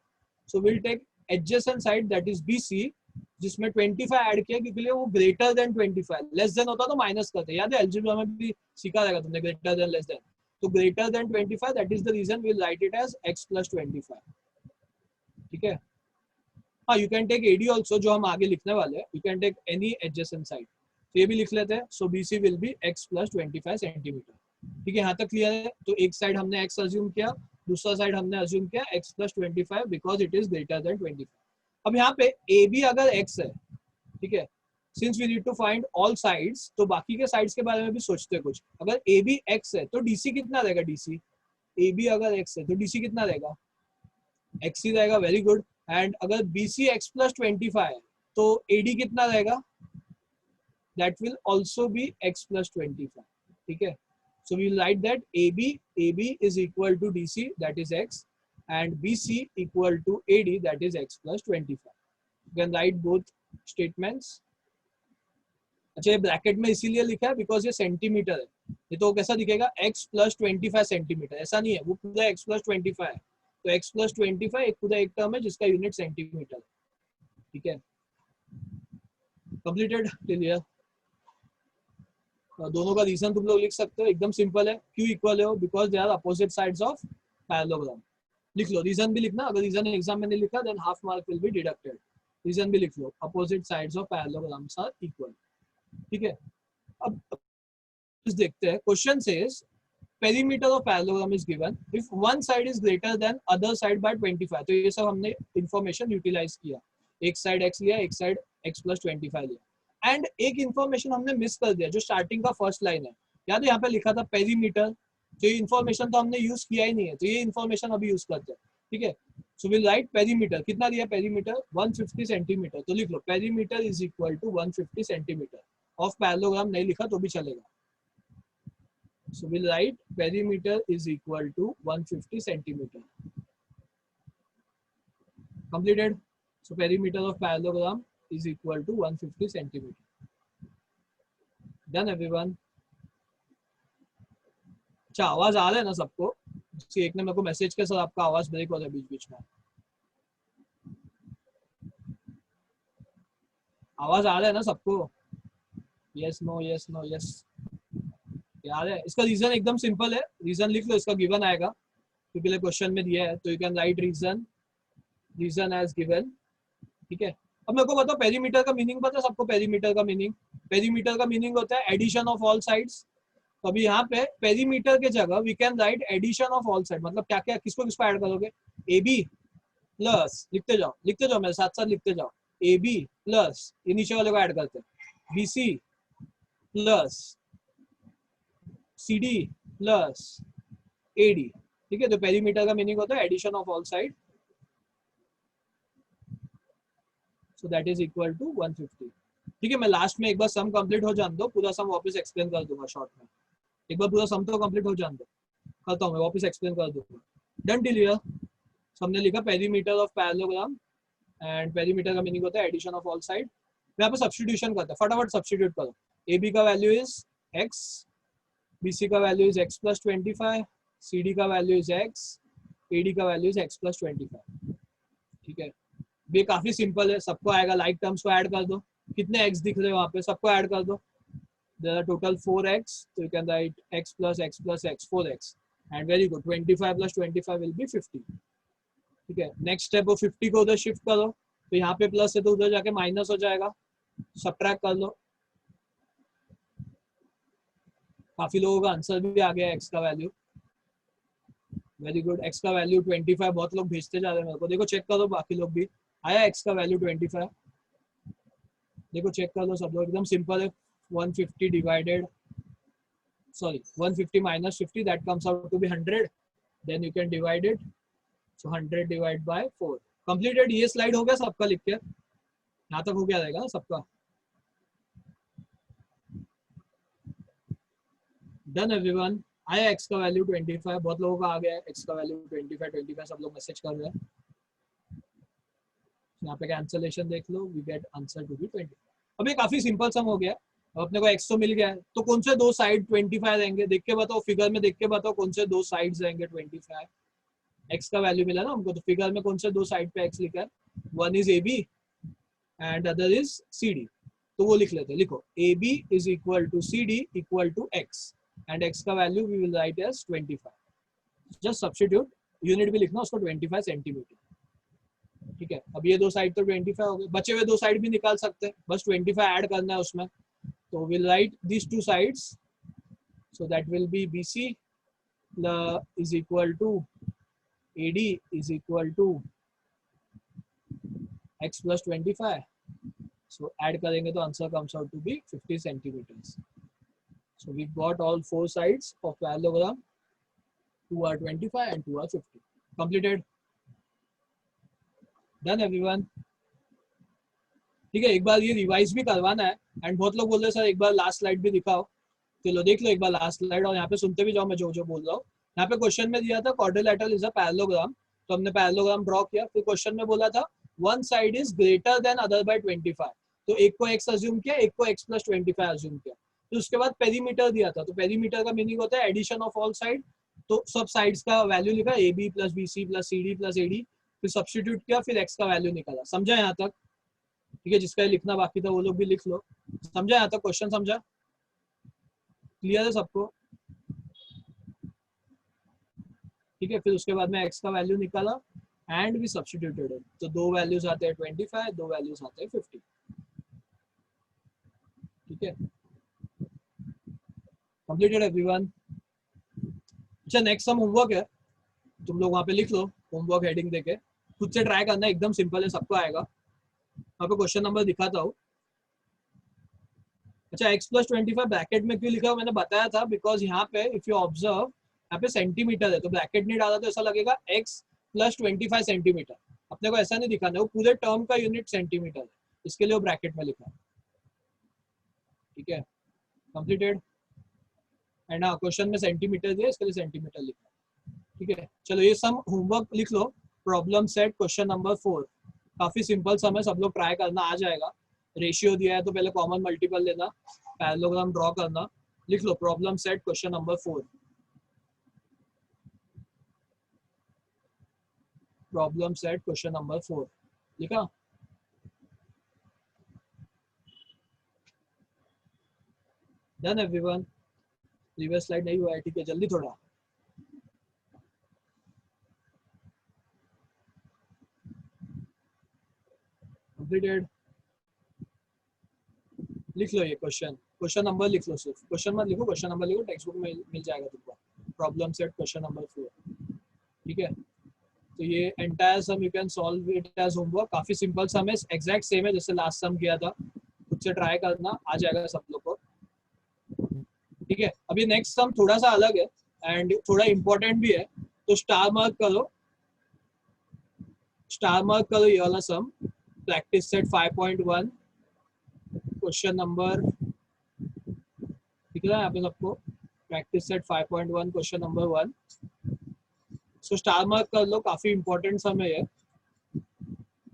so will take adjacent side that is BC, जिसमें 25 ऐड किया क्योंकि वो ग्रेटर देन 25। लेस देन होता तो माइनस करते, याद है अलजेब्रा में भी सीखा रहेगा तुमने, ग्रेटर देन लेस देन। तो greater than 25, that is the reason we write it as x plus 25। ठीक है, हाँ you can take AD also, जो हम आगे लिखने वाले हैं, you can take any adjacent side, तो ये भी लिख लेते हैं। So BC will be x plus 25 centimetre. ठीक है, यहाँ तक क्लियर है? तो एक साइड हमने x अज्यूम किया, दूसरा साइड हमने अज्यूम किया x plus 25 because it is greater than 25। अब यहाँ पे AB अगर x है, ठीक है, since we need to find all sides, तो बाकी के साइड्स के बारे में भी सोचते हैं कुछ। अगर AB x है तो DC कितना रहेगा? DC AB अगर x है तो DC कितना रहेगा? x ही रहेगा। Very good. एंड अगर BC x प्लस 25 है तो AD कितना रहेगा? That will also be x plus 25। ठीक है, so we will write that AB is equal to DC, that is x, and BC equal to AD, that is x plus 25. You can write both statements. अच्छा, ये bracket में इसीलिए लिखा है because ये centimetre है, ये तो कैसा दिखेगा? x प्लस 25 सेंटीमीटर, ऐसा नहीं है, वो पूरा x प्लस 25 है। तो x प्लस 25 एक पूरा एक टर्म है जिसका यूनिट सेंटीमीटर है। ठीक है, कंप्लीटेड, क्लियर? दोनों का रीजन तुम लोग लिख सकते हो, एकदम सिंपल है। क्यों इक्वल है? Because they are opposite sides of parallelogram. लिख लो, रीजन भी लिखना, अगर रीजन एग्जाम में नहीं लिखा then half mark will be deducted. Reason भी लिख लो, opposite sides of parallelograms are equal. ठीक है, अब देखते हैं। Question says perimeter of parallelogram is given if one side is greater than other side by 25। तो ये सब हमने इंफॉर्मेशन यूटिलाइज किया, एक साइड x लिया, एक साइड x प्लस 25 लिया। एंड एक इंफॉर्मेशन हमने मिस कर दिया, जो स्टार्टिंग का फर्स्ट लाइन है, याद है यहाँ पे लिखा था पेरीमीटर, तो ये इंफॉर्मेशन तो हमने यूज किया ही नहीं है, तो ये इंफॉर्मेशन अभी यूज करते हैं। ठीक है, सो विल राइट पेरीमीटर, कितना दिया पेरीमीटर? 150 सेंटीमीटर। तो लिख लो perimeter is equal to 150 centimetre of parallelogram, नहीं लिखा तो भी चलेगा। So we'll write perimeter is equal to 150 centimeter. Completed. So perimeter of parallelogram is equal to 150 centimeter. Done everyone? अच्छा आवाज आ रहा है ना सबको? किसी एक ने मेरे को मैसेज किया सर आपका आवाज ब्रेक हो रहा है बीच बीच में. आवाज आ रहा है ना सबको? Yes no yes no yes. याद है इसका रीजन एकदम सिंपल है. रीजन लिख लो, इसका गिवन आएगा क्योंकि क्वेश्चन में दिया है, तो you can write reason as given. ठीक है. अब मेरे को बताओ पेरीमीटर का मीनिंग पता है सबको? पेरीमीटर का मीनिंग होता है एडिशन ऑफ ऑल साइड्स. तो अभी यहाँ पे पेरीमीटर के जगह we can write addition of all side. मतलब क्या क्या किसको किसको ऐड करोगे? ए बी प्लस, लिखते जाओ मेरे साथ साथ लिखते जाओ. ए बी प्लस ये नीचे वाले को ऐड करते हैं, B C plus C D plus A D. ठीक है. तो पेरीमीटर का मीनिंग होता है addition of all side. So that is equal to 150. ठीक है. मैं लास्ट में एक बार सम कंप्लीट हो जाने दो, पूरा सम वापस एक्सप्लेन कर दूंगा शॉर्ट में. एक बार पूरा सम तो कंप्लीट हो जाने दो, करता हूँ मैं वापस एक्सप्लेन कर दूंगा. Done till here? हमने लिखा perimeter of parallelogram and perimeter का मीनिंग होता है एडिशन ऑफ ऑल साइड. यहाँ पे सब्स्टिट्यूशन करते हैं, फटाफट सब्स्टिट्यूट करो. ए बी का value is x, B C का value is x plus 25, C D का value is x, A D का वैल्यू इज x प्लस 25. ठीक है. ये काफी सिंपल है, सबको आएगा. लाइक टर्म्स को ऐड कर दो. कितने x दिख रहे हैं वहाँ पे? सबको ऐड कर दो. There are total 4x, so you can write x plus x plus x 4x, and very good. 25 plus 25 will be 50. ठीक है. नेक्स्ट स्टेप वो 50 को उधर शिफ्ट करो, तो यहाँ पे प्लस है तो उधर जाके माइनस हो जाएगा. सब्ट्रैक्ट कर लो. काफी लोगों का आंसर भी आ गया x का वैल्यू. Very good. x का वैल्यू 25. बहुत लोग भेजते जा रहे हैं मेरे को. देखो चेक करो बाकी लोग भी. आया x का वैल्यू 25? देखो चेक कर लो सब लोग. एकदम सिंपल है. 150 divided, sorry, 150 minus 50, that comes out to be 100. Then you can divide it. So 100 divided by 4. Completed. ये स्लाइड हो गया सबका? लिख के यहाँ तक हो गया रहेगा ना सबका? Done everyone? आया x का वैल्यू 25? बहुत लोगों का आ गया है x का वैल्यू 25. सब लोग मैसेज कर रहे हैं. यहाँ पे कैंसलेशन देख लो. We get answer to be 25. अब ये काफी सिंपल सम हो गया. अपने को x तो मिल गया है, तो कौन से दो साइड 25 रहेंगे? देख के बताओ, फिगर में देख के बताओ कौन से दो साइड्स रहेंगे 25. x का वैल्यू मिला ना हमको, तो फिगर में कौन से दो साइड पे x लिखा है? One is A B and other is C D. तो वो लिख लेते हैं. लिखो A B is equal to C D equal to x, and x का value we will write as 25. Just substitute. Unit भी लिखना उसको 25 सेंटीमीटर. ठीक है. अब ये दो साइड तो 25 हो गए. बचे हुए दो साइड भी निकाल सकते हैं, बस 25 ऐड करना है उसमें. So we'll write these two sides. So that will be BC is equal to AD is equal to x plus 25. So add करेंगे तो answer comes out to be 50 centimeters. So we got all four sides of parallelogram. Two are 25 and two are 50. Completed. Done everyone? ठीक है. एक बार ये revise भी करवाना है. And बहुत लोग बोल रहे हैं सर एक बार लास्ट स्लाइड भी दिखाओ. चलो देख लो एक बार लास्ट स्लाइड, और यहाँ पे सुनते भी जाओ मैं जो जो बोल रहा हूँ. यहाँ पे क्वेश्चन में दिया था क्वाड्रिलेटरल इज अ पैरेललोग्राम, तो हमने पैरेललोग्राम ड्रॉ किया. फिर क्वेश्चन में बोला था one side is greater than other by 25, तो एक को x अज्यूम किया, एक को x प्लस 25 अज्यूम किया. तो उसके बाद पेरीमीटर दिया था, तो पेरीमीटर का मीनिंग होता है एडिशन ऑफ ऑल साइड. तो सब साइड्स का वैल्यू लिखा A B plus B C plus C D plus A D. फिर सब्स्टिट्यूट किया, फिर x का वैल्यू निकाला. समझा यहाँ तक? ठीक है. जिसका लिखना बाकी था वो लोग भी लिख लो. समझा यहाँ तक? क्वेश्चन समझा? क्लियर है सबको? ठीक है. फिर उसके बाद में x का वैल्यू निकाला एंड भी सब्स्टिट्यूटेड. तो दो वैल्यूज आते हैं 25, दो वैल्यूज आते हैं 50. ठीक है. Completed everyone? अच्छा नेक्स्ट सम होमवर्क है, तुम लोग वहाँ पे लिख लो. होमवर्क हेडिंग देके खुद से ट्राई करना. एकदम सिंपल है, सबको आएगा. वहाँ पे क्वेश्चन नंबर दिखाता हूँ. अच्छा x प्लस 25 ब्रैकेट में क्यों लिखा मैंने बताया था, बिकॉज यहाँ पे इफ यू ऑब्जर्व यहाँ पे सेंटीमीटर है, तो ब्रैकेट नहीं डाला तो ऐसा लगेगा x प्लस 25 सेंटीमीटर. अपने को ऐसा नहीं दिखाना, वो पूरे टर्म का यूनिट सेंटीमीटर है, इसके लिए वो ब्रैकेट में लिखा है. ठीक है. कंप्लीटेड. एंड हाँ क्वेश्चन में सेंटीमीटर दिया, इसके लिए सेंटीमीटर लिखा है. ठीक है. चलो ये सम होमवर्क लिख लो. Problem set question number 4. काफी सिंपल सम है, सब लोग ट्राई करना, आ जाएगा। रेशियो दिया है तो पहले कॉमन मल्टीपल लेना, पैरेललोग्राम ड्रॉ करना। लिख लो problem set question number 4। Problem set question number 4 लिखा? Done everyone? प्रीवियस स्लाइड नहीं हुआ है, ठीक है, जल्दी थोड़ा। कंप्लीटेड? लिख लो ये क्वेश्चन, क्वेश्चन नंबर लिख लो, सिर्फ क्वेश्चन मत लिखो, क्वेश्चन नंबर लिखो, टेक्स्ट बुक में मिल जाएगा तुमको। प्रॉब्लम सेट क्वेश्चन नंबर 4, ठीक है। तो ये entire sum you can solve it as homework, काफी सिंपल सम है, एग्जैक्ट सेम है जैसे लास्ट सम किया था, खुद से ट्राई करना, आ जाएगा सब लोग को, ठीक है। अभी नेक्स्ट सम थोड़ा सा अलग है एंड थोड़ा इंपॉर्टेंट भी है, तो स्टार मार्क करो, स्टार मार्क करो ये वाला सम, प्रैक्टिस सेट 5.1 क्वेश्चन नंबर, दिख रहा है यहाँ पे सबको? Practice set 5.1 question number 1। So star mark कर लो, काफी इंपॉर्टेंट सम है ये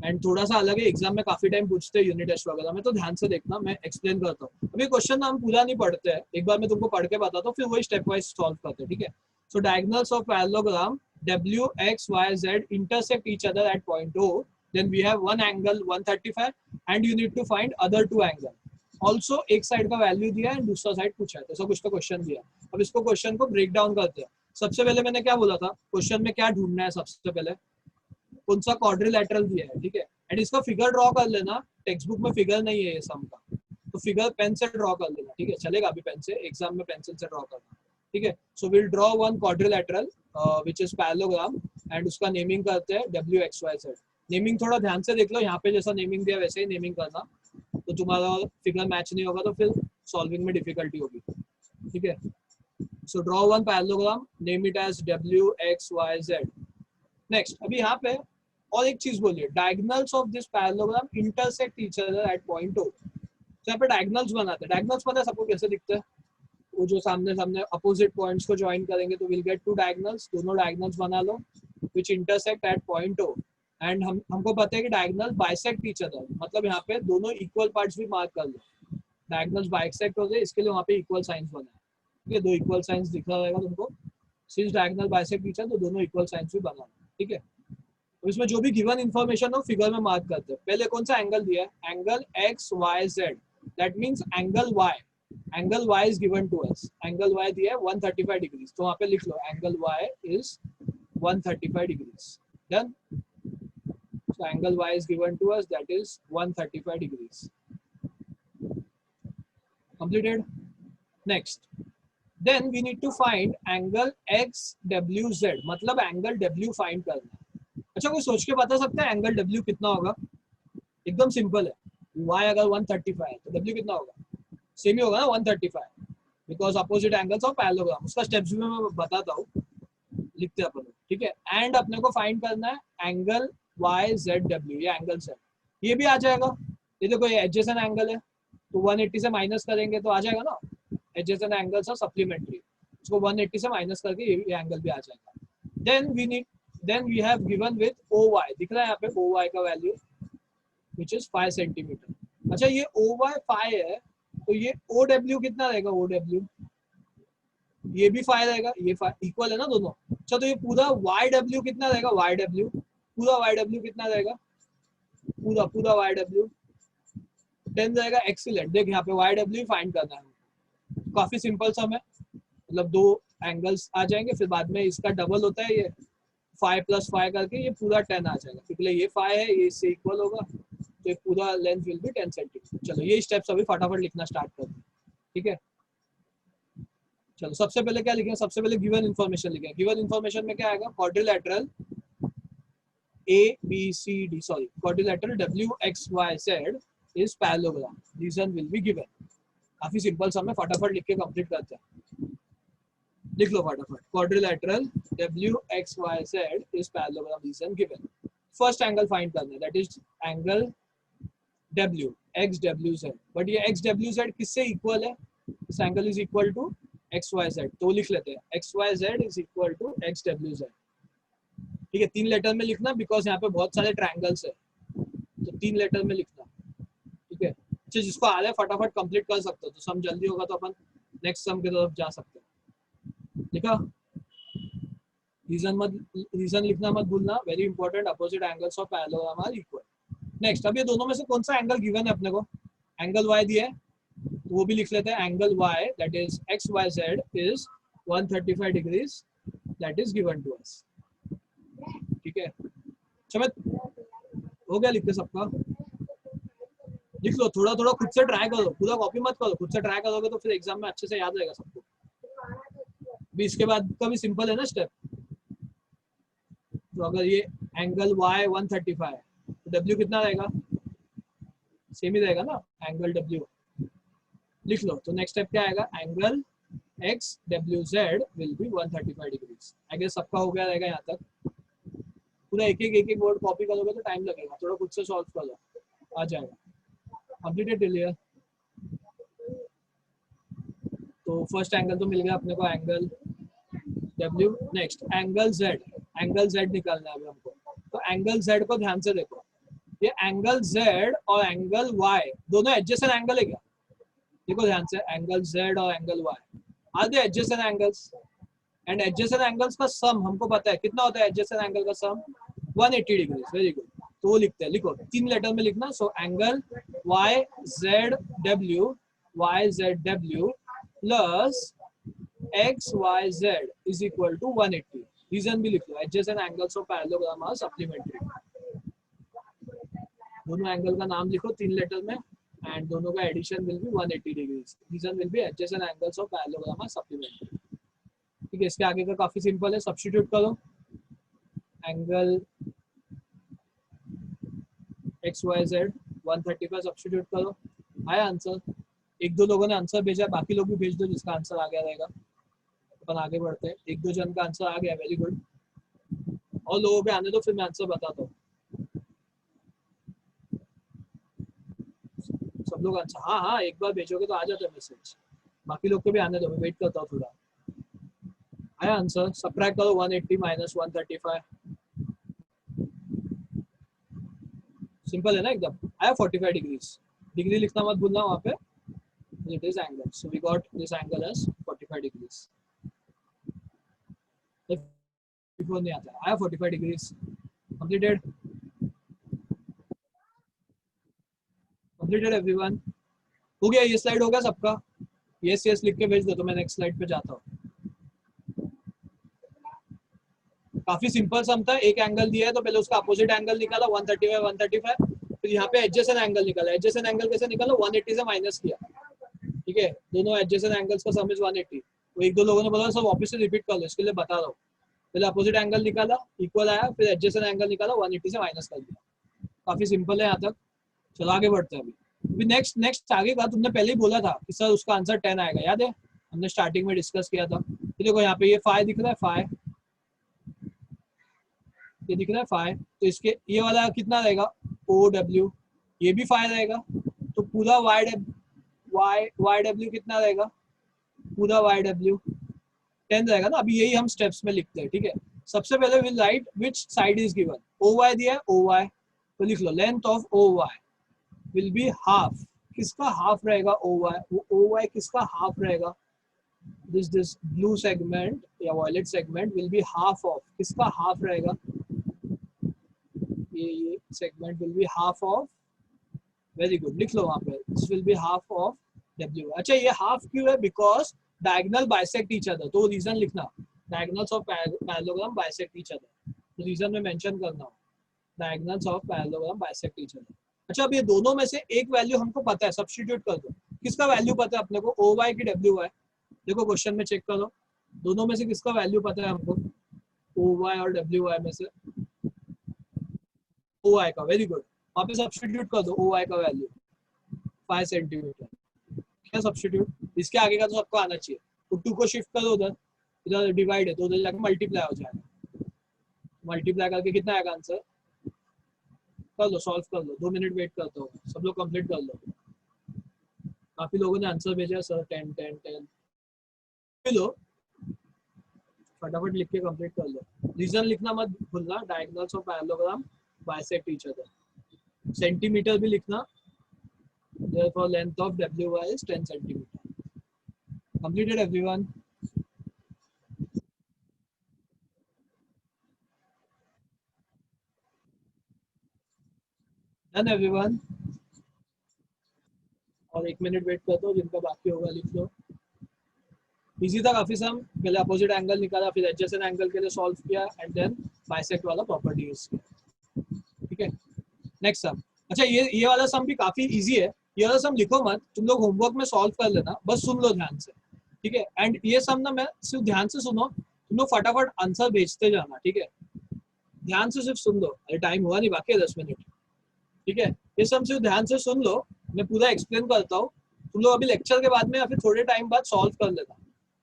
एंड थोड़ा सा अलग है, एग्जाम में काफी टाइम पूछते हैं यूनिट टेस्ट वगैरह में, तो ध्यान से देखना, मैं एक्सप्लेन करता हूँ। अभी क्वेश्चन हम पूरा नहीं पढ़ते हैं, एक बार मैं तुमको पढ़ के बताता हूँ, फिर वही स्टेप वाइज सॉल्व करते हैं, ठीक है। So diagonals of parallelogram W X Y Z intersect each other at point O, then we have one angle 135 and you need to find other two angle. Also एक side का value दिया है दूसरा side पूछा है, तो सब कुछ तो क्वेश्चन दिया। अब इसको क्वेश्चन को ब्रेक डाउन करते हैं। सबसे पहले मैंने क्या बोला था, क्वेश्चन में क्या ढूंढना है, सबसे पहले कौन सा क्वाड्रिलैटरल दिया है, ठीक है। एंड इसका फिगर ड्रॉ कर लेना, टेक्स्ट बुक में फिगर नहीं है ये सम का, तो फिगर पेन से ड्रॉ कर लेना, ठीक है, चलेगा अभी पेन से, एग्जाम में पेंसिल से ड्रॉ करना, ठीक है। So will draw one quadrilateral which is parallelogram and उसका नेमिंग करते हैं WXYZ। नेमिंग थोड़ा ध्यान से देख लो, यहाँ पे जैसा नेमिंग दिया वैसे ही नेमिंग करना, तो तुम्हारा फिगर मैच नहीं होगा तो फिर सॉल्विंग में डिफिकल्टी होगी, ठीक है। So draw one parallelogram, name it as WXYZ। Next, अभी यहाँ पे और एक चीज बोलिए, diagonals of this parallelogram intersect each other at point O। तो यहाँ पे डायगोनल्स बनाते हैं, डायगोनल्स पता है सबको कैसे दिखते हैं, वो जो सामने सामने अपोजिट पॉइंट्स को ज्वाइन करेंगे तो विल गेट टू डायगोनल्स, दोनों डायगोनल्स बना लो which intersect at point O। And हमको पता है कि डायगोनल बाइसेक्ट ईच अदर, मतलब यहाँ पे दोनों इक्वल पार्ट्स भी मार्क कर लो, डायगोनल्स बाइसेक्ट हो गए, इसके लिए वहाँ पे इक्वल साइंस बना है, ठीक है, दो इक्वल साइंस दिख रहा रहेगा तुमको, since diagonal bisect each other तो दोनों इक्वल साइंस भी बना, ठीक है। तो इसमें जो भी गिवन इन्फॉर्मेशन हो फिगर में मार्क करते हैं। पहले कौन सा एंगल दिया है, angle XYZ, that means angle Y, angle Y is given to us, angle Y दिया है 135 डिग्रीज, तो वहां पे लिख लो angle Y is 135 degrees. Done? So angle Y is given to us, that is 135 degrees. Completed? Next, then we need to find angle XWZ, मतलब angle W find करना है। अच्छा, कोई सोच के बता सकता है एंगल W कितना होगा? एकदम सिंपल है, y अगर 135 है तो W कितना होगा? सेम ही होगा ना 135, because opposite angles of parallelogram. उसका स्टेप्स भी मैं बताता हूँ, लिखते हैं अपन, ठीक है। एंड अपने को फाइंड करना है एंगल YZW, ये एंगल है, ये भी आ जाएगा, ये देखो ये एडजेसेंट एंगल है, तो 180 से माइनस करेंगे तो आ जाएगा ना, एडजेसेंट एंगल्स आर सप्लीमेंट्री, उसको 180 से माइनस करके ये एंगल भी आ जाएगा। Then we have given with OY, दिख रहा है यहाँ पे OY का वैल्यू which is 5 सेंटीमीटर। अच्छा, ये OY 5 है तो ये OW कितना रहेगा, OW ये भी 5 रहेगा, ये 5 इक्वल है ना दोनों। अच्छा, तो ये पूरा YW कितना रहेगा, YW पूरा YW कितना रहेगा, पूरा पूरा YW 10 रहेगा। एक्सीलेंट, देख यहाँ पे YW फाइंड करना है, काफी सिंपल सम है, मतलब दो एंगल्स आ जाएंगे, फिर बाद में इसका डबल होता है, ये 5 + 5 करके ये पूरा 10 आ जाएगा, क्योंकि ये 5 है, ये इससे इक्वल होगा, तो पूरा लेंथ विल बी 10 सेंटीमीटर। चलो ये स्टेप्स अभी फटाफट लिखना स्टार्ट कर दो, ठीक है। चलो सबसे पहले क्या लिखें, सबसे पहले गिवन इन्फॉर्मेशन लिखें। गिवन इन्फॉर्मेशन में क्या आएगा, quadrilateral ABCD, sorry quadrilateral WXYZ is parallelogram, reason will be given. काफी सिंपल सम है, फटाफट लिख के कंप्लीट करते हैं, लिख लो फटाफट। Quadrilateral WXYZ is parallelogram, reason given. First angle find करना है, that is angle W XWZ, but ये XWZ किससे इक्वल है, this angle is equal to XYZ, तो लिख लेते हैं XYZ is equal to XWZ, ठीक है। 3 लेटर में लिखना बिकॉज यहाँ पे बहुत सारे ट्रायंगल्स है, 3 लेटर में लिखना, ठीक है। अच्छा, जिसको आ रहा है फटाफट कंप्लीट कर सकते हो, तो सम जल्दी होगा तो अपन नेक्स्ट सम की तरफ जा सकते हैं। लिखा? रीजन लिखना मत भूलना, very important. Opposite angles of parallelogram are equal. Next, अब ये दोनों में से कौन सा एंगल गिवन है अपने को? एंगल y दिया है, तो वो भी लिख लेते हैं। Angle y that is X Y Z is 135 degrees, that is given to us, ठीक है। चलो, हो गया लिख के सबका? लिख लो, थोड़ा थोड़ा खुद से ट्राई करो, पूरा कॉपी मत करो, खुद से ट्राई करोगे तो फिर एग्जाम में अच्छे से याद रहेगा सबको। भी इसके बाद का भी सिंपल है ना स्टेप। तो अगर ये एंगल y 135 है तो w कितना रहेगा? सेम ही रहेगा ना, एंगल w लिख लो। तो नेक्स्ट स्टेप क्या आएगा? Angle x WZ will be 135 degrees. I guess सबका हो गया रहेगा यहाँ तक। पूरा एक एक वर्ड कॉपी करोगे तो टाइम लगेगा, थोड़ा खुद से सॉल्व कर लो, आ जाएगा। Completed clear? तो फर्स्ट एंगल तो मिल गया अपने को, angle W। Next angle Z, angle Z निकालना है अभी हमको। तो एंगल Z को ध्यान से देखो, ये एंगल Z और एंगल Y दोनों एडजेसेंट एंगल है क्या? देखो ध्यान से, एंगल Z और angle Y are they adjacent angles, and adjacent angles का सम हमको पता है कितना होता है। एडजेसेंट एंगल का सम 180 डिग्री। वेरी गुड, तो वो लिखते हैं, लिखो 3 लेटर में लिखना। So angle YZW plus XYZ is equal to 180। Reason भी लिख लो, adjacent angles of parallelogram are supplementary. दोनों एंगल का नाम लिखो 3 लेटर में, एंड दोनों का addition will be 180 degrees. Reason will be adjacent angles of parallelogram are supplementary, ठीक है। इसके आगे का काफी सिंपल है, सब्स्टिट्यूट करो। एंगल XYZ 135 सब्स्टिट्यूट करो, आया आंसर। एक दो लोगों ने आंसर भेजा, बाकी लोग भी भेज दो जिसका आंसर आ गया रहेगा। अपन आगे बढ़ते हैं, एक दो जन का आंसर आ गया, वेरी गुड। और लोगों के आने दो, फिर मैं आंसर बताता हूँ। सब लोग आंसर, हाँ हाँ, एक बार भेजोगे तो आ जाता है मैसेज। बाकी लोग को भी आने दो, मैं वेट करता हूँ थोड़ा। आया आंसर? सब्ट्रैक्ट करो 180 माइनस 135। सिंपल है ना एकदम। आया 45 डिग्रीज। डिग्री लिखना मत भूलना वहाँ पे, it is angle. So we got this angle as 45 degrees. Before नहीं आता, आया 45 degrees. Completed. Completed everyone. हो गया, ये स्लाइड हो गया सबका? यस यस लिख के भेज दो, तो मैं नेक्स्ट स्लाइड पे जाता हूँ। काफी सिंपल सम था। एक एंगल दिया है तो पहले उसका अपोजिट एंगल निकाला 135, फिर यहाँ पे एडजेसेंट एंगल निकाला। एडजेसेंट एंगल कैसे निकाला? 180 से माइनस किया, ठीक है। दोनों एडजेसेंट एंगल्स का सम इज 180। तो एक दो लोगों ने बोला सर वापस से रिपीट कर लो, इसके लिए बता रहा हूँ। पहले अपोजिट एंगल निकाला, इक्वल आया, फिर एडजेसेंट एंगल निकाला, 180 से माइनस कर दिया। काफी सिंपल है यहाँ तक। चलो आगे बढ़ते हैं। अभी नेक्स्ट आगे का तुमने पहले ही बोला था कि सर उसका आंसर 10 आएगा, याद है? हमने स्टार्टिंग में डिस्कस किया था। तो देखो यहाँ पे ये फाई दिख रहा है, फाई ये दिख रहा है फाई, तो इसके ये वाला कितना रहेगा? OW, ये भी फाई रहेगा। तो पूरा YW कितना रहेगा? पूरा YW 10 रहेगा ना। अभी यही हम स्टेप्स में लिखते हैं, ठीक है। सबसे पहले will write which side is given. OY दिया है, OY तो लिख लो length of OY will be half. किसका हाफ रहेगा? OY। वो OY किसका हाफ रहेगा? दिस ब्लू सेगमेंट या violet segment will be half of, किसका हाफ रहेगा? ये segment will be half of, very good, लिख लो वहां पे, this will be half of W। अच्छा, ये हाफ क्यों है? Because diagonal bisect each other. तो रीजन लिखना, diagonals of parallelogram bisect each other. तो रीजन में मेंशन करना, diagonals of parallelogram bisect each other. अच्छा, अब ये दोनों में से एक वैल्यू हमको पता है, सब्स्टिट्यूट कर दो। किसका वैल्यू पता है अपने को? OY की WY? देखो क्वेश्चन में चेक करो, दोनों में से किसका वैल्यू पता है हमको? OY और WY में से OY का, वेरी गुड। वहाँ पे सब्स्टिट्यूट कर दो OY का वैल्यू 5 सेंटीमीटर। क्या सब्स्टिट्यूट? इसके आगे का तो सबको आना चाहिए। तो 2 को शिफ्ट करो उधर, इधर डिवाइड है तो उधर जाकर मल्टीप्लाई हो जाएगा। मल्टीप्लाई करके कितना आएगा आंसर? कर लो, सॉल्व कर लो, 2 मिनट वेट करता हूँ, सब लोग कंप्लीट कर लो। काफी लोगों ने आंसर भेजा सर, 10 10 10 लो, फटाफट लिख के कंप्लीट कर लो। रीजन लिखना मत भूलना, diagonals of parallelogram bisect each other. Centimetre भी लिखना, therefore length of WY is 10 centimeter. Completed everyone? Done everyone? और 1 मिनट वेट कर दो, जिनका बाकी होगा लिख लो। इजी था काफी सम, पहले अपोजिट एंगल निकाला, फिर एडजेसेंट एंगल के लिए सॉल्व किया एंड देन बाइसेक्ट वाला प्रॉपर्टी यूज किया। ठीक है, नेक्स्ट सम। अच्छा ये वाला सम भी काफी इजी है, ये वाला सम लिखो मत, तुम लोग होमवर्क में सॉल्व कर लेना, बस सुन लो ध्यान से। ठीक है, एंड ये सम ना मैं सिर्फ ध्यान से सुनो, तुम लोग फटाफट आंसर भेजते जाना। ठीक है, ध्यान से सिर्फ सुन लो, अरे टाइम हुआ नहीं, बाकी है 10 मिनट। ठीक है, ये सम सिर्फ ध्यान से सुन लो, मैं पूरा एक्सप्लेन करता हूँ, तुम लोग अभी लेक्चर के बाद में या फिर थोड़े टाइम बाद सॉल्व कर लेना।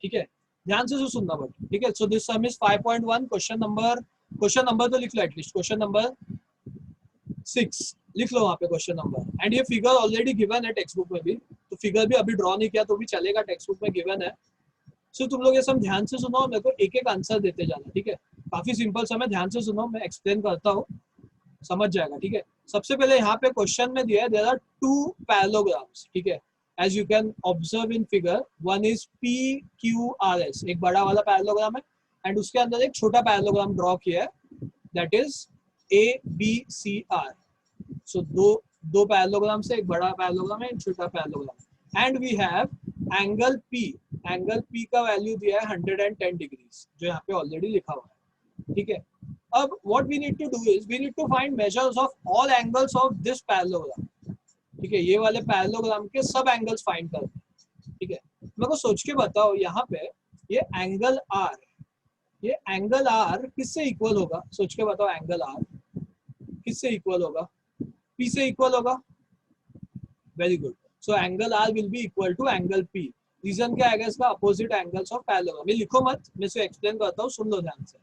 ठीक है, ध्यान से सुनना बट। ठीक है, so this some is 5.1, question number तो लिख लो एटलीस्ट, क्वेश्चन नंबर 6 लिख लो वहाँ पे क्वेश्चन नंबर। एंड ये फिगर ऑलरेडी गिवन है टेक्स्ट बुक में भी, तो फिगर भी अभी ड्रॉ नहीं किया तो भी चलेगा, टेक्स्ट बुक में गिवन है। सो तुम लोग ये सब ध्यान से सुनो, मेरे को एक एक आंसर देते जाना। ठीक है, काफी सिंपल सम है, ध्यान से सुनो, मैं एक्सप्लेन करता हूँ, समझ जाएगा। ठीक है, सबसे पहले यहाँ पे क्वेश्चन में दिया है देयर आर 2 पैरेललोग्राम्स। ठीक है, as you can observe in figure, one is PQRS, एक बड़ा वाला पैरेललोग्राम है, एंड उसके अंदर एक छोटा पैरेललोग्राम ड्रॉ किया है, दैट इज ABCR। सो दो पैरेललोग्राम से एक बड़ा पैरेललोग्राम है, एक छोटा parallelogram, and we have angle P का वैल्यू दिया है 110 डिग्रीज, जो यहाँ पे ऑलरेडी लिखा हुआ है। ठीक है, अब what we need to do is we need to find measures of all angles of this parallelogram. ठीक है, ये वाले पैरेललोग्राम के सब एंगल्स फाइंड करते हैं। ठीक है, मेरे को सोच के बताओ, यहाँ पे ये एंगल R किससे इक्वल होगा? सोच के बताओ, एंगल R किससे इक्वल होगा? P से इक्वल होगा। Very good, so angle R will be equal to angle P। Reason क्या आएगा इसका? Opposite angles of parallelogram. ये लिखो मत, मैं इसे एक्सप्लेन करता हूँ, सुन लो ध्यान से।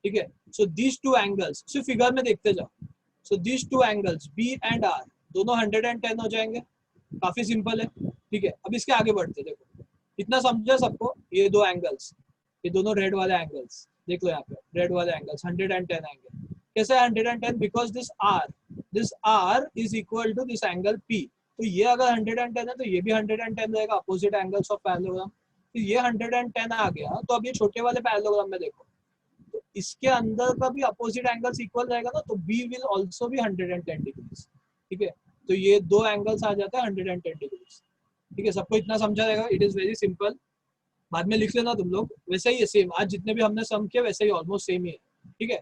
ठीक है, सो दीज 2 एंगल्स, सिर्फ फिगर में देखते जाओ। So these 2 angles B and R दोनों 110 हो जाएंगे, काफी सिंपल है। ठीक है, अब इसके आगे बढ़ते, देखो इतना समझा सबको? ये 2 एंगल्स, ये दोनों रेड वाले एंगल्स, देख लो यहाँ पे रेड वाले एंगल्स 110 एंगल। कैसे 110? Because this R is equal to this angle P। तो ये अगर 110 है तो ये भी 110 रहेगा, अपोजिट एंगल्स ऑफ पैरेललोग्राम। तो ये 110 आ गया, तो अब ये छोटे वाले पैरेललोग्राम में देखो, तो इसके अंदर का भी अपोजिट एंगल्स इक्वल रहेगा ना, तो B विल आल्सो भी 110 डिग्रीज। ठीक है, तो ये 2 एंगल्स आ जाता है 110 डिग्रीज। ठीक है, सबको इतना समझा रहेगा? इट इज वेरी सिंपल, बाद में लिख लेना तुम लोग, वैसे ही है सेम, आज जितने भी हमने सम किए वैसे ही ऑलमोस्ट सेम ही है। ठीक है,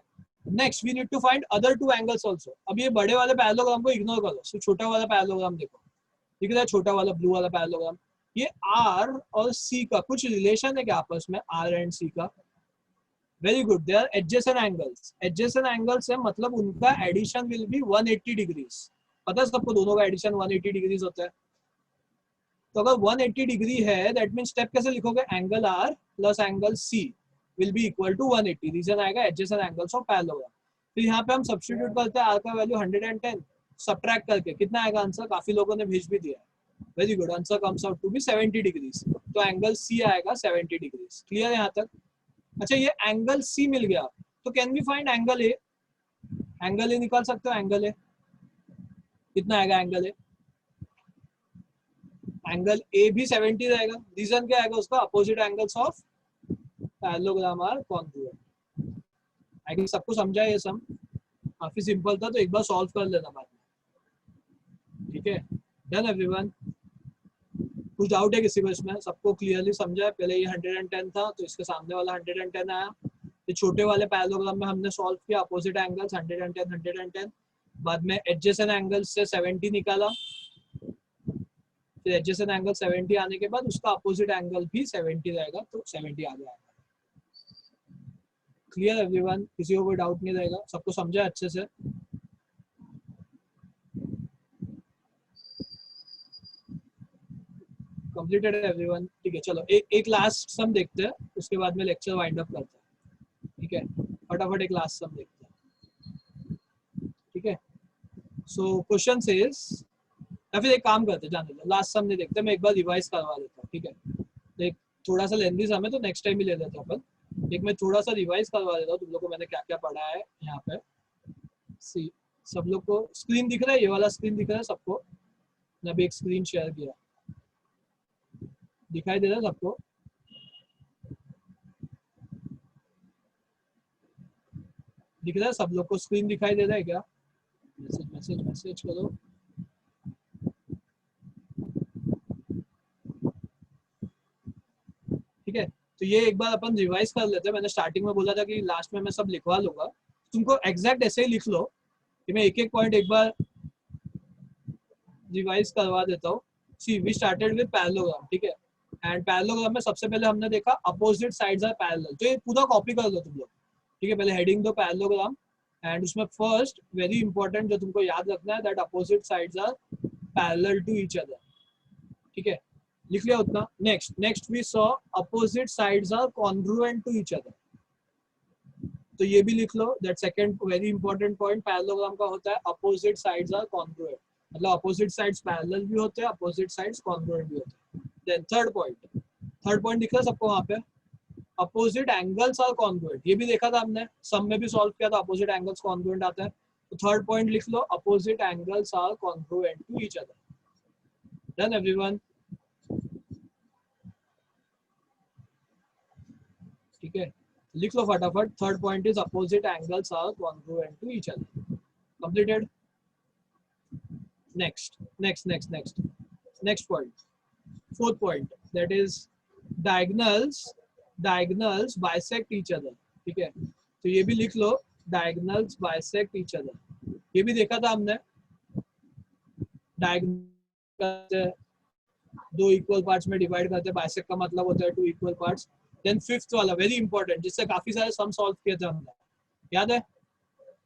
next we need to find other 2 angles also. अब ये बड़े वाले पैरेललोग्राम को इग्नोर करो, सिर्फ छोटा वाला पैरेललोग्राम देखो, दिख रहा है छोटा वाला ब्लू वाला पैरेललोग्राम। ये R और C का कुछ रिलेशन है क्या आपस में, R एंड C का? Very good, they are adjacent angles. Adjacent angles है मतलब उनका एडिशन विल बी 180 डिग्रीज। पता है सबको दोनों का एडिशन 180 डिग्रीज होता है। तो अगर 180 डिग्री है, दैट मीन स्टेप कैसे लिखोगे? Angle R plus angle C will be equal to 180। Reason आएगा एडजेसेंट एंगल्स ऑफ पैरेललोग्राम। फिर यहाँ पे हम सब्स्टिट्यूट करते हैं, R का वैल्यू 110 सब्ट्रैक्ट करके कितना आएगा आंसर? काफी लोगों ने भेज भी दिया है। Very good, answer comes out to be 70 degrees. तो एंगल C आएगा 70 डिग्रीज। क्लियर है यहाँ तक? अच्छा, ये एंगल C मिल गया, तो can we find angle A? Angle A निकाल सकते हो, एंगल A कितना आएगा? एंगल A भी 70 रहेगा। रीजन क्या आएगा उसका? Opposite angles of parallelogram are congruent. I guess सबको समझा ये सम, काफी सिंपल था, तो एक बार सॉल्व कर लेना बाद में। ठीक है, डन एवरीवन? कुछ डाउट है किसी को इसमें? सबको क्लियरली समझा है? पहले ये 110 था, तो इसके सामने वाला 110 आया। ये छोटे वाले पैरेललोग्राम में हमने सॉल्व किया, अपोजिट एंगल्स 110 बाद में एडजेसेंट एंगल्स से 70 निकाला, फिर एडजेसेंट एंगल 70 आने के बाद उसका अपोजिट एंगल भी 70 रहेगा, तो 70 आ जाएगा। Clear everyone? किसी को कोई डाउट नहीं रहेगा? सबको समझा अच्छे से? Completed everyone? ठीक है, चलो एक लास्ट सम देखते हैं, उसके बाद में लेक्चर वाइंड अप करते हैं। ठीक है, फटाफट एक लास्ट सम देखते हैं। ठीक है, सो क्वेश्चन सेज, या फिर एक काम करते हैं, जाने दो, लास्ट सम नहीं देखते, मैं एक बार रिवाइज करवा देता हूँ। ठीक है, एक थोड़ा सा लेंथी सम है, तो नेक्स्ट टाइम ही ले लेते हैं अपन। एक मैं थोड़ा सा रिवाइज करवा देता हूँ तुम लोग को, मैंने क्या क्या पढ़ा है यहाँ पे। सी सब लोग को स्क्रीन दिख रहा है? ये वाला स्क्रीन दिख रहा है सबको? मैंने अभी एक स्क्रीन शेयर किया, दिखाई दे रहा है सबको? दिख रहा है सब लोग को? स्क्रीन दिखाई दे रहा है क्या? मैसेज मैसेज मैसेज करो। ठीक है, तो ये एक बार अपन रिवाइज कर लेते हैं। मैंने स्टार्टिंग में बोला था कि लास्ट में मैं सब लिखवा लूंगा, तुमको एग्जैक्ट ऐसे ही लिख लो कि मैं एक एक पॉइंट एक बार रिवाइज करवा देता हूँ। सी वी स्टार्टेड विद पैरेललोग्राम, ठीक है, एंड पैरेललोग्राम में सबसे पहले हमने देखा अपोजिट साइड्स आर पैरेलल, तो ये पूरा कॉपी कर लो तुम लोग, ठीक है। पहले हेडिंग दो पैरेललोग्राम, एंड उसमें फर्स्ट वेरी इंपॉर्टेंट जो तुमको याद रखना है, that opposite sides are parallel to each other, ठीक है, लिख लिया उतना। Next we saw opposite sides are congruent to each other, तो ये भी लिख लो, that second very important point parallelogram का होता है अपोजिट साइड्स आर कॉन्ग्रुएंट, मतलब अपोजिट साइड्स पैरेलल भी होते हैं, अपोजिट साइड्स कॉन्ग्रुएंट भी होते हैं। देन थर्ड पॉइंट दिख रहा है सबको वहां पे, अपोजिट एंगल्स आर कॉन्ग्रुएंट, ये भी देखा था हमने, सम में भी सॉल्व किया था, अपोजिट एंगल्स कॉन्ग्रुएंट आता है, तो थर्ड पॉइंट लिख लो, opposite angles are congruent to each other. Done everyone? ठीक है, लिख लो फटाफट, third point is opposite angles are congruent to each other. Completed? Next point, fourth point, that is diagonals bisect each other, ठीक है, तो ये भी लिख लो, डायगोनल्स बाइसेक्ट ईच अदर, ये भी देखा था हमने, डायगोनल दो इक्वल पार्ट्स में डिवाइड करते हैं, बाइसेक्ट का मतलब होता है two equal parts. Then fifth वाला वेरी इंपॉर्टेंट, जिससे काफी सारे सम सॉल्व किए थे हमने, याद है,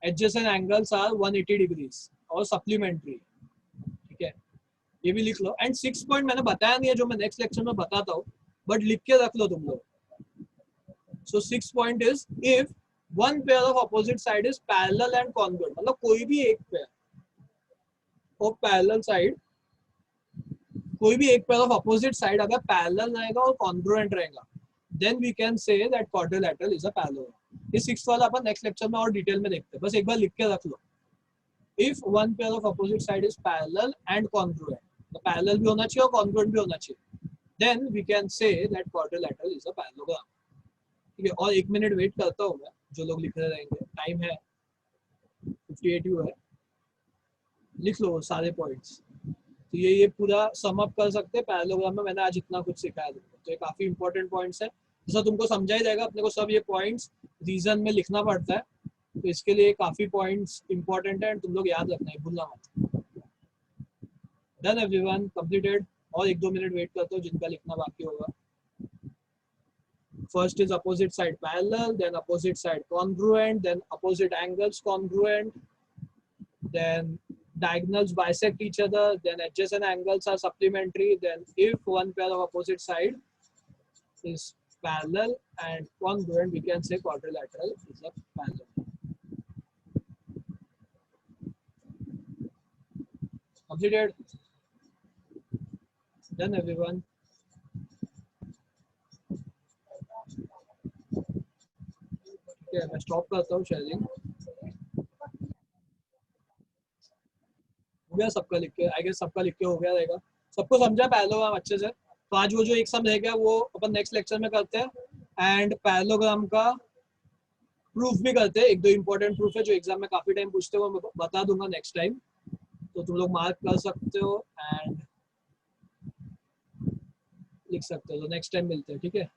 एडजेसेंट एंगल्स आर 180 डिग्रीज और सप्लीमेंट्री, ठीक है, ये भी लिख लो। एंड सिक्स पॉइंट मैंने बताया नहीं है, जो मैं नेक्स्ट लेक्चर में बताता हूँ, बट लिख के रख लो तुम लोग। So six point is if one pair of opposite side is parallel and congruent, मतलब कोई भी एक पेयर ऑफ पैरेलल साइड, कोई भी एक पेयर ऑफ अपोजिट साइड अगर पैरेलल रहेगा और कॉन्ग्रुएंट रहेगा, then we can say that quadrilateral is a parallelogram. ये सिक्स्थ वाला अपन नेक्स्ट लेक्चर में और डिटेल में देखते हैं, बस एक बार लिख के रख लो। If one pair of opposite side is parallel and congruent, तो पैरेलल भी होना चाहिए और कॉन्ग्रुएंट भी होना चाहिए, then we can say that quadrilateral is a parallelogram, ठीक है। और एक मिनट वेट करता हूँ मैं, जो लोग लिख रहे रहेंगे, टाइम है 58 यू है, लिख लो सारे पॉइंट्स। तो ये पूरा सम अप कर सकते हैं पैरेललोग्राम में, मैंने आज इतना कुछ सिखाया तुमको, तो ये काफी इंपॉर्टेंट पॉइंट्स है, जैसा तुमको समझा ही जाएगा, अपने को सब ये पॉइंट्स रीजन में लिखना पड़ता है, तो इसके लिए काफी पॉइंट्स इंपॉर्टेंट है, तुम लोग याद रखना है, भूलना मत। Done everyone? कंप्लीटेड? और एक दो मिनट वेट करते हो जिनका लिखना बाकी होगा। First is opposite side parallel, then opposite side congruent, then opposite angles congruent, then diagonals bisect each other, then adjacent angles are supplementary, then if one pair of opposite side is parallel and congruent, we can say quadrilateral is a parallel. Completed? Done everyone? Okay, मैं stop करता हूँ sharing. हो गया सबका लिख के? आई guess सबका लिख के हो गया रहेगा, सबको समझा पैरेललोग्राम अच्छे से? तो आज वो जो एक सम रह गया वो अपन नेक्स्ट लेक्चर में करते हैं, एंड पैरेललोग्राम का प्रूफ भी करते हैं, एक दो इंपॉर्टेंट प्रूफ है जो एग्जाम में काफी टाइम पूछते हो, मैं बता दूंगा नेक्स्ट टाइम, तो तुम लोग मार्क कर सकते हो एंड लिख सकते हो, तो नेक्स्ट टाइम मिलते हैं, ठीक है।